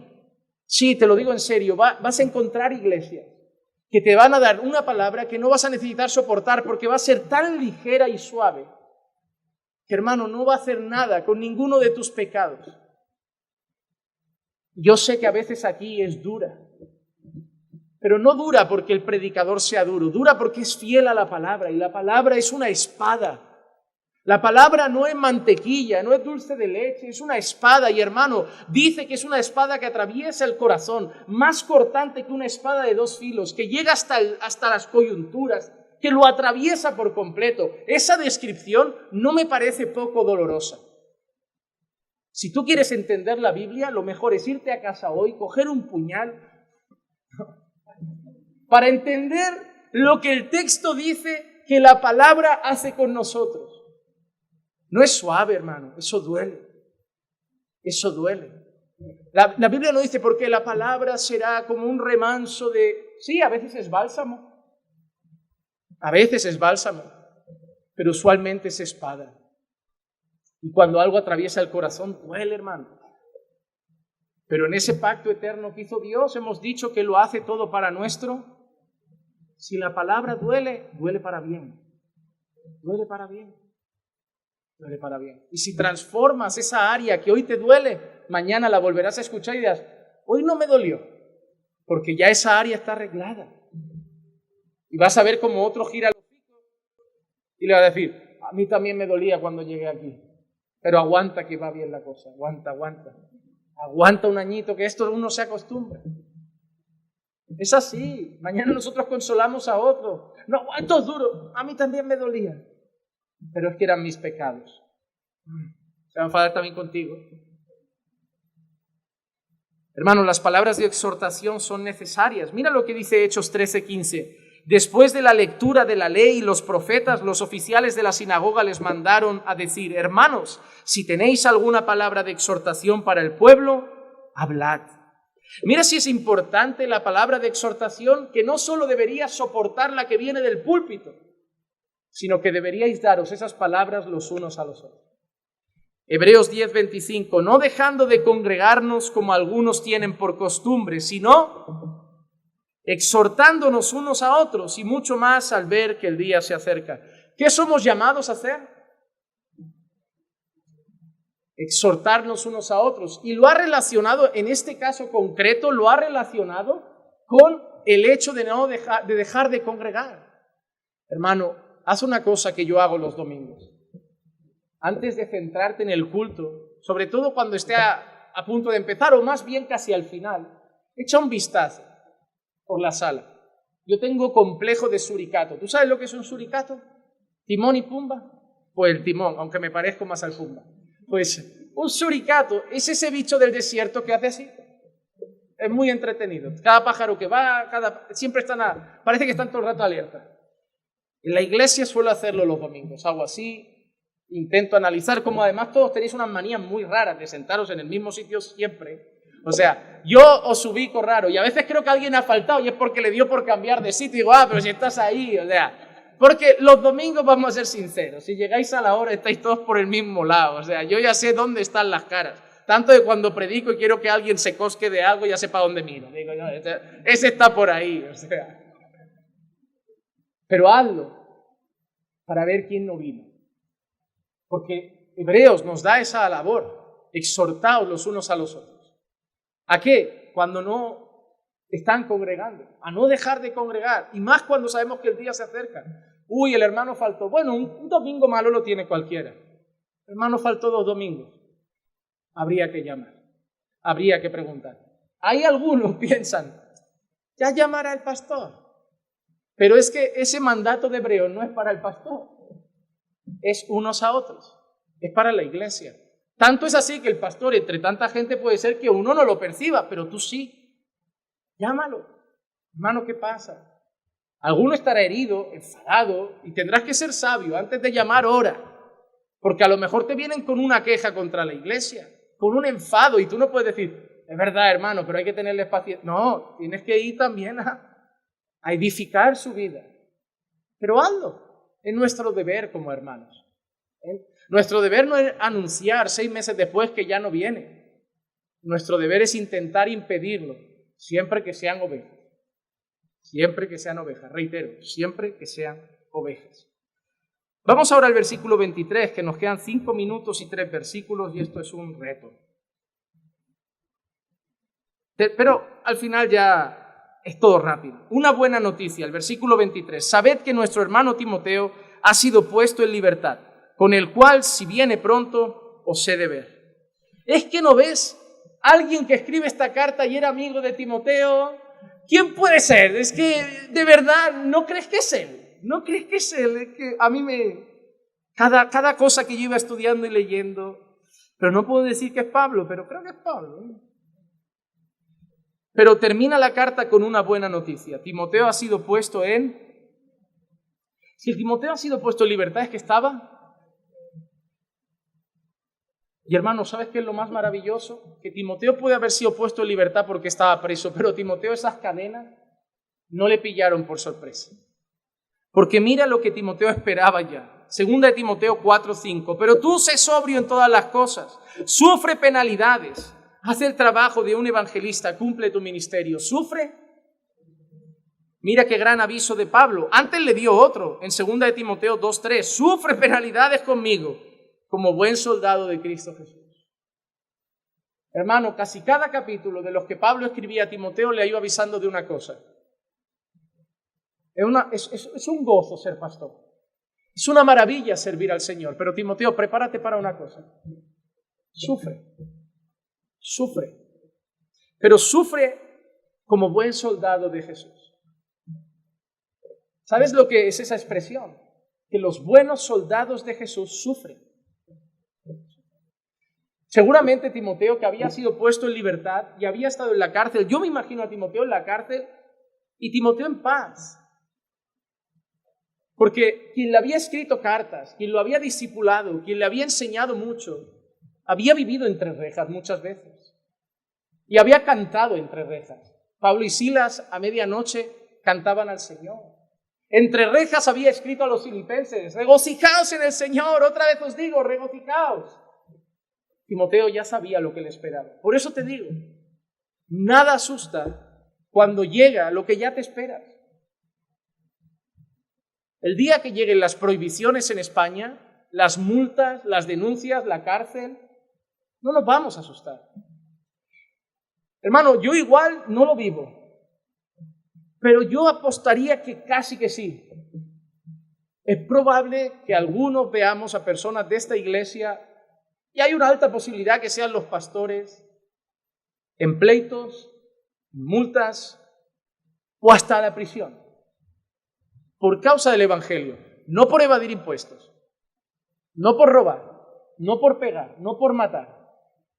Sí, te lo digo en serio. Vas a encontrar iglesias que te van a dar una palabra que no vas a necesitar soportar porque va a ser tan ligera y suave que, hermano, no va a hacer nada con ninguno de tus pecados. Yo sé que a veces aquí es dura. Pero no dura porque el predicador sea duro, dura porque es fiel a la palabra y la palabra es una espada. La palabra no es mantequilla, no es dulce de leche, es una espada y hermano, dice que es una espada que atraviesa el corazón, más cortante que una espada de 2 filos, que llega hasta las coyunturas, que lo atraviesa por completo. Esa descripción no me parece poco dolorosa. Si tú quieres entender la Biblia, lo mejor es irte a casa hoy, coger un puñal para entender lo que el texto dice que la palabra hace con nosotros. No es suave, hermano, eso duele. Eso duele. La Biblia no dice porque la palabra será como un remanso de... Sí, a veces es bálsamo. A veces es bálsamo, pero usualmente es espada. Y cuando algo atraviesa el corazón, duele, hermano. Pero en ese pacto eterno que hizo Dios, hemos dicho que lo hace todo para nuestro. Si la palabra duele, duele para bien. Duele para bien. Duele para bien. Y si transformas esa área que hoy te duele, mañana la volverás a escuchar y dirás, hoy no me dolió, porque ya esa área está arreglada. Y vas a ver cómo otro gira los hocico y le va a decir, a mí también me dolía cuando llegué aquí, pero aguanta que va bien la cosa, aguanta. Aguanta un añito, que esto uno se acostumbre. Es así. Mañana nosotros consolamos a otro. No aguanto duro. A mí también me dolía. Pero es que eran mis pecados. Se va a enfadar también contigo. Hermano, las palabras de exhortación son necesarias. Mira lo que dice Hechos 13:15. Después de la lectura de la ley y los profetas, los oficiales de la sinagoga les mandaron a decir, hermanos, si tenéis alguna palabra de exhortación para el pueblo, hablad. Mira si es importante la palabra de exhortación, que no solo deberías soportar la que viene del púlpito, sino que deberíais daros esas palabras los unos a los otros. Hebreos 10:25, no dejando de congregarnos como algunos tienen por costumbre, sino exhortándonos unos a otros y mucho más al ver que el día se acerca. ¿Qué somos llamados a hacer? Exhortarnos unos a otros. Y lo ha relacionado, en este caso concreto, lo ha relacionado con el hecho de dejar de congregar. Hermano, haz una cosa que yo hago los domingos. Antes de centrarte en el culto, sobre todo cuando esté a punto de empezar, o más bien casi al final, echa un vistazo por la sala. Yo tengo complejo de suricato. ¿Tú sabes lo que es un suricato? ¿Timón y Pumba? Pues el timón, aunque me parezco más al Pumba. Pues un suricato es ese bicho del desierto que hace así. Es muy entretenido. Cada pájaro que va, siempre están parece que están todo el rato alerta. En la iglesia suelo hacerlo los domingos. Hago así, intento analizar, como además todos tenéis unas manías muy raras de sentaros en el mismo sitio siempre. O sea, yo os ubico raro y a veces creo que alguien ha faltado y es porque le dio por cambiar de sitio y digo, pero si estás ahí, o sea, porque los domingos, vamos a ser sinceros, si llegáis a la hora estáis todos por el mismo lado, o sea, yo ya sé dónde están las caras, tanto de cuando predico y quiero que alguien se cosque de algo, ya sepa dónde miro, digo, no, ese está por ahí, o sea, pero hazlo para ver quién no vino, porque Hebreos nos da esa labor, exhortaos los unos a los otros. ¿A qué? Cuando no están congregando, a no dejar de congregar, y más cuando sabemos que el día se acerca. Uy, el hermano faltó. Bueno, un domingo malo lo tiene cualquiera. El hermano faltó 2 domingos. Habría que llamar, habría que preguntar. Hay algunos que piensan, ya llamará el pastor. Pero es que ese mandato de Hebreos no es para el pastor, es unos a otros, es para la iglesia. Tanto es así que el pastor, entre tanta gente, puede ser que uno no lo perciba, pero tú sí. Llámalo. Hermano, ¿qué pasa? Alguno estará herido, enfadado, y tendrás que ser sabio. Antes de llamar, ora. Porque a lo mejor te vienen con una queja contra la iglesia, con un enfado, y tú no puedes decir, es verdad, hermano, pero hay que tenerles paciencia. No, tienes que ir también a edificar su vida. Pero hazlo. Es nuestro deber como hermanos. Nuestro deber no es anunciar 6 meses después que ya no viene. Nuestro deber es intentar impedirlo, siempre que sean ovejas. Siempre que sean ovejas, reitero, siempre que sean ovejas. Vamos ahora al versículo 23, que nos quedan 5 minutos y 3 versículos, y esto es un reto. Pero al final ya es todo rápido. Una buena noticia, el versículo 23. Sabed que nuestro hermano Timoteo ha sido puesto en libertad, con el cual, si viene pronto, os he de ver. ¿Es que no ves alguien que escribe esta carta y era amigo de Timoteo? ¿Quién puede ser? Es que, de verdad, ¿no crees que es él? ¿No crees que es él? Es que a mí cada cosa que yo iba estudiando y leyendo, pero no puedo decir que es Pablo, pero creo que es Pablo. Pero termina la carta con una buena noticia. Timoteo ha sido puesto en Si el Timoteo ha sido puesto en libertad es que estaba. Y hermano, ¿sabes qué es lo más maravilloso? Que Timoteo puede haber sido puesto en libertad porque estaba preso, pero Timoteo esas cadenas no le pillaron por sorpresa. Porque mira lo que Timoteo esperaba ya. Segunda de Timoteo 4:5. Pero tú sé sobrio en todas las cosas, sufre penalidades, haz el trabajo de un evangelista, cumple tu ministerio. ¿Sufre? Mira qué gran aviso de Pablo. Antes le dio otro, en segunda de Timoteo 2:3. Sufre penalidades conmigo, como buen soldado de Cristo Jesús. Hermano, casi cada capítulo de los que Pablo escribía a Timoteo le iba avisando de una cosa. Es un gozo ser pastor. Es una maravilla servir al Señor. Pero Timoteo, prepárate para una cosa. Sufre. Pero sufre como buen soldado de Jesús. ¿Sabes lo que es esa expresión? Que los buenos soldados de Jesús sufren. Seguramente Timoteo, que había sido puesto en libertad y había estado en la cárcel, yo me imagino a Timoteo en la cárcel y Timoteo en paz. Porque quien le había escrito cartas, quien lo había discipulado, quien le había enseñado mucho, había vivido entre rejas muchas veces y había cantado entre rejas. Pablo y Silas a medianoche cantaban al Señor. Entre rejas había escrito a los filipenses: regocijaos en el Señor, otra vez os digo, regocijaos. Timoteo ya sabía lo que le esperaba. Por eso te digo, nada asusta cuando llega lo que ya te esperas. El día que lleguen las prohibiciones en España, las multas, las denuncias, la cárcel, no nos vamos a asustar. Hermano, yo igual no lo vivo, pero yo apostaría que casi que sí. Es probable que algunos veamos a personas de esta iglesia, y hay una alta posibilidad que sean los pastores, en pleitos, multas o hasta la prisión, por causa del Evangelio, no por evadir impuestos, no por robar, no por pegar, no por matar,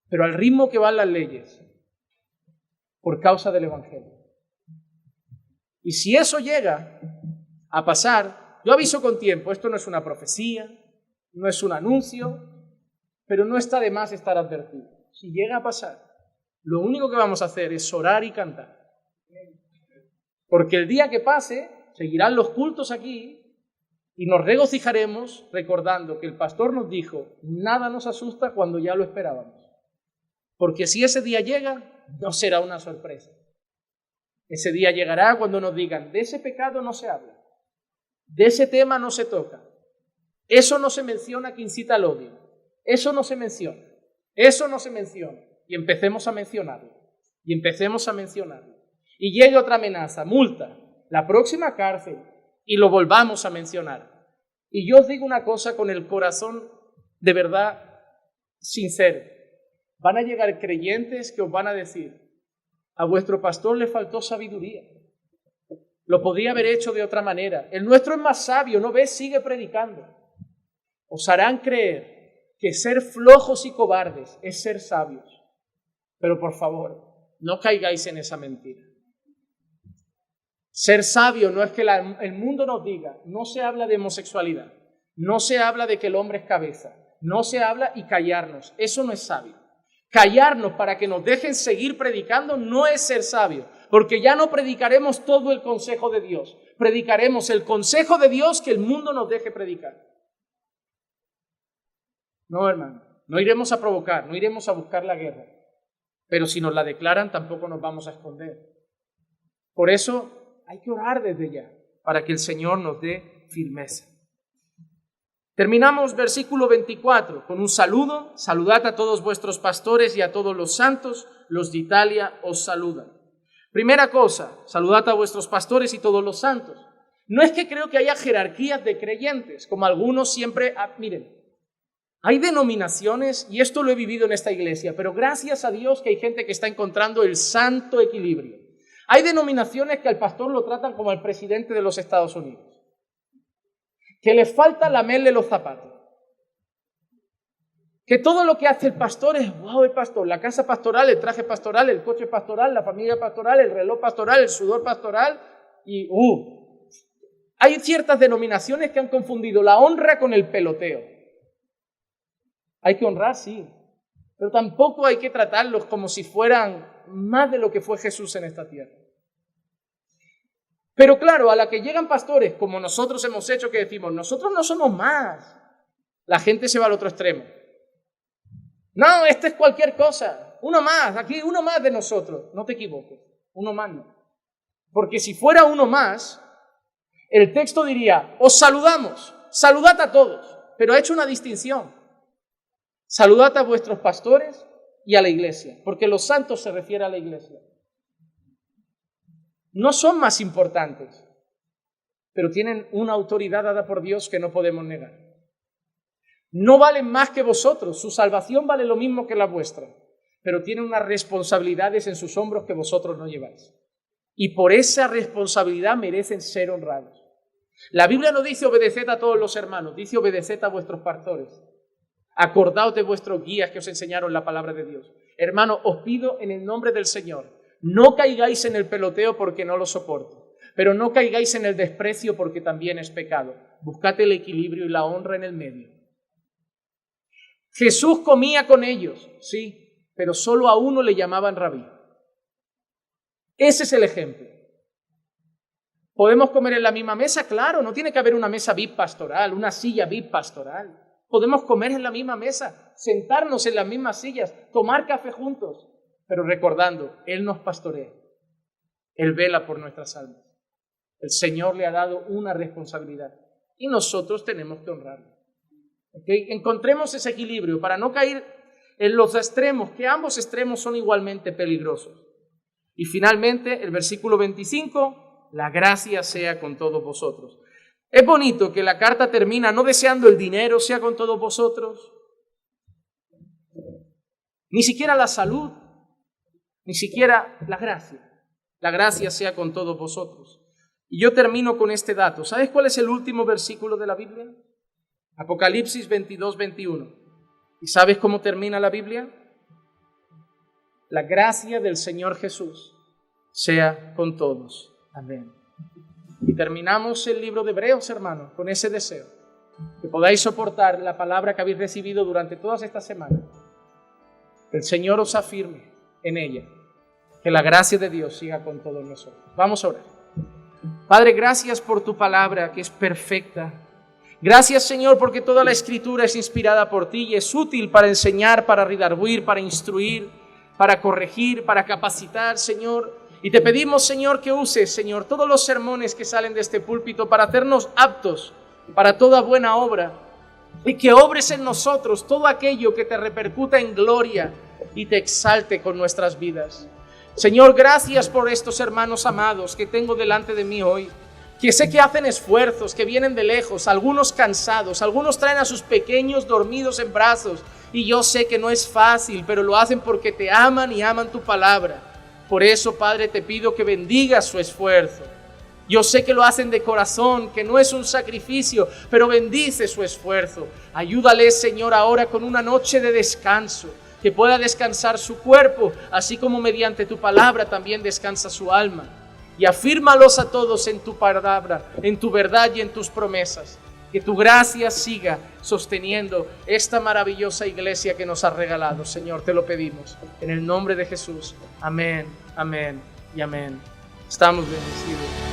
pero al ritmo que van las leyes, por causa del Evangelio. Y si eso llega a pasar, yo aviso con tiempo, esto no es una profecía, no es un anuncio, pero no está de más estar advertido. Si llega a pasar, lo único que vamos a hacer es orar y cantar. Porque el día que pase, seguirán los cultos aquí y nos regocijaremos recordando que el pastor nos dijo: nada nos asusta cuando ya lo esperábamos. Porque si ese día llega, no será una sorpresa. Ese día llegará cuando nos digan: de ese pecado no se habla, de ese tema no se toca, eso no se menciona que incita al odio, eso no se menciona, eso no se menciona. Y empecemos a mencionarlo, y empecemos a mencionarlo. Y llegue otra amenaza, multa, la próxima cárcel, y lo volvamos a mencionar. Y yo os digo una cosa con el corazón de verdad sincero. Van a llegar creyentes que os van a decir: a vuestro pastor le faltó sabiduría, lo podía haber hecho de otra manera, el nuestro es más sabio, ¿no ves? Sigue predicando. Os harán creer que ser flojos y cobardes es ser sabios. Pero por favor, no caigáis en esa mentira. Ser sabio no es que el mundo nos diga: no se habla de homosexualidad, no se habla de que el hombre es cabeza, no se habla, y callarnos. Eso no es sabio. Callarnos para que nos dejen seguir predicando no es ser sabio, porque ya no predicaremos todo el consejo de Dios, predicaremos el consejo de Dios que el mundo nos deje predicar. No, hermano, no iremos a provocar, no iremos a buscar la guerra, pero si nos la declaran tampoco nos vamos a esconder. Por eso hay que orar desde ya, para que el Señor nos dé firmeza. Terminamos versículo 24 con un saludo: saludad a todos vuestros pastores y a todos los santos, los de Italia os saludan. Primera cosa, saludad a vuestros pastores y todos los santos. No es que creo que haya jerarquías de creyentes, como algunos siempre... Miren, hay denominaciones, y esto lo he vivido en esta iglesia, pero gracias a Dios que hay gente que está encontrando el santo equilibrio. Hay denominaciones que al pastor lo tratan como al presidente de los Estados Unidos, que le falta lamerle los zapatos, que todo lo que hace el pastor es: wow, el pastor, la casa pastoral, el traje pastoral, el coche pastoral, la familia pastoral, el reloj pastoral, el sudor pastoral, y Hay ciertas denominaciones que han confundido la honra con el peloteo. Hay que honrar, sí, pero tampoco hay que tratarlos como si fueran más de lo que fue Jesús en esta tierra. Pero claro, a la que llegan pastores, como nosotros hemos hecho, que decimos, nosotros no somos más, la gente se va al otro extremo. No, este es cualquier cosa, uno más, aquí uno más de nosotros. No te equivoques, uno más no. Porque si fuera uno más, el texto diría, os saludamos, saludad a todos, pero ha hecho una distinción. Saludad a vuestros pastores y a la iglesia, porque los santos se refiere a la iglesia. No son más importantes, pero tienen una autoridad dada por Dios que no podemos negar. No valen más que vosotros, su salvación vale lo mismo que la vuestra, pero tienen unas responsabilidades en sus hombros que vosotros no lleváis. Y por esa responsabilidad merecen ser honrados. La Biblia no dice obedeced a todos los hermanos, dice obedeced a vuestros pastores. Acordaos de vuestros guías que os enseñaron la palabra de Dios. Hermano, os pido en el nombre del Señor, no caigáis en el peloteo porque no lo soporto, pero no caigáis en el desprecio porque también es pecado. Buscad el equilibrio y la honra en el medio. Jesús comía con ellos, sí, pero solo a uno le llamaban rabí. Ese es el ejemplo. ¿Podemos comer en la misma mesa? Claro, no tiene que haber una mesa VIP pastoral, una silla VIP pastoral. Podemos comer en la misma mesa, sentarnos en las mismas sillas, tomar café juntos, pero recordando, Él nos pastorea, Él vela por nuestras almas. El Señor le ha dado una responsabilidad y nosotros tenemos que honrarlo. ¿Okay? Encontremos ese equilibrio para no caer en los extremos, que ambos extremos son igualmente peligrosos. Y finalmente, el versículo 25, la gracia sea con todos vosotros. Es bonito que la carta termina no deseando el dinero sea con todos vosotros, ni siquiera la salud, ni siquiera la gracia. La gracia sea con todos vosotros. Y yo termino con este dato. ¿Sabes cuál es el último versículo de la Biblia? Apocalipsis 22, 21. ¿Y sabes cómo termina la Biblia? La gracia del Señor Jesús sea con todos. Amén. Y terminamos el libro de Hebreos, hermanos, con ese deseo, que podáis soportar la palabra que habéis recibido durante todas estas semanas. Que el Señor os afirme en ella, que la gracia de Dios siga con todos nosotros. Vamos a orar. Padre, gracias por tu palabra que es perfecta. Gracias, Señor, porque toda la Escritura es inspirada por ti y es útil para enseñar, para redarguir, para instruir, para corregir, para capacitar, Señor. Y te pedimos, Señor, que uses, Señor, todos los sermones que salen de este púlpito para hacernos aptos para toda buena obra y que obres en nosotros todo aquello que te repercuta en gloria y te exalte con nuestras vidas. Señor, gracias por estos hermanos amados que tengo delante de mí hoy, que sé que hacen esfuerzos, que vienen de lejos, algunos cansados, algunos traen a sus pequeños dormidos en brazos y yo sé que no es fácil, pero lo hacen porque te aman y aman tu palabra. Por eso, Padre, te pido que bendigas su esfuerzo. Yo sé que lo hacen de corazón, que no es un sacrificio, pero bendice su esfuerzo. Ayúdales, Señor, ahora con una noche de descanso, que pueda descansar su cuerpo, así como mediante tu palabra también descansa su alma. Y afírmalos a todos en tu palabra, en tu verdad y en tus promesas. Que tu gracia siga sosteniendo esta maravillosa iglesia que nos has regalado. Señor, te lo pedimos. En el nombre de Jesús. Amén, amén y amén. Estamos bendecidos.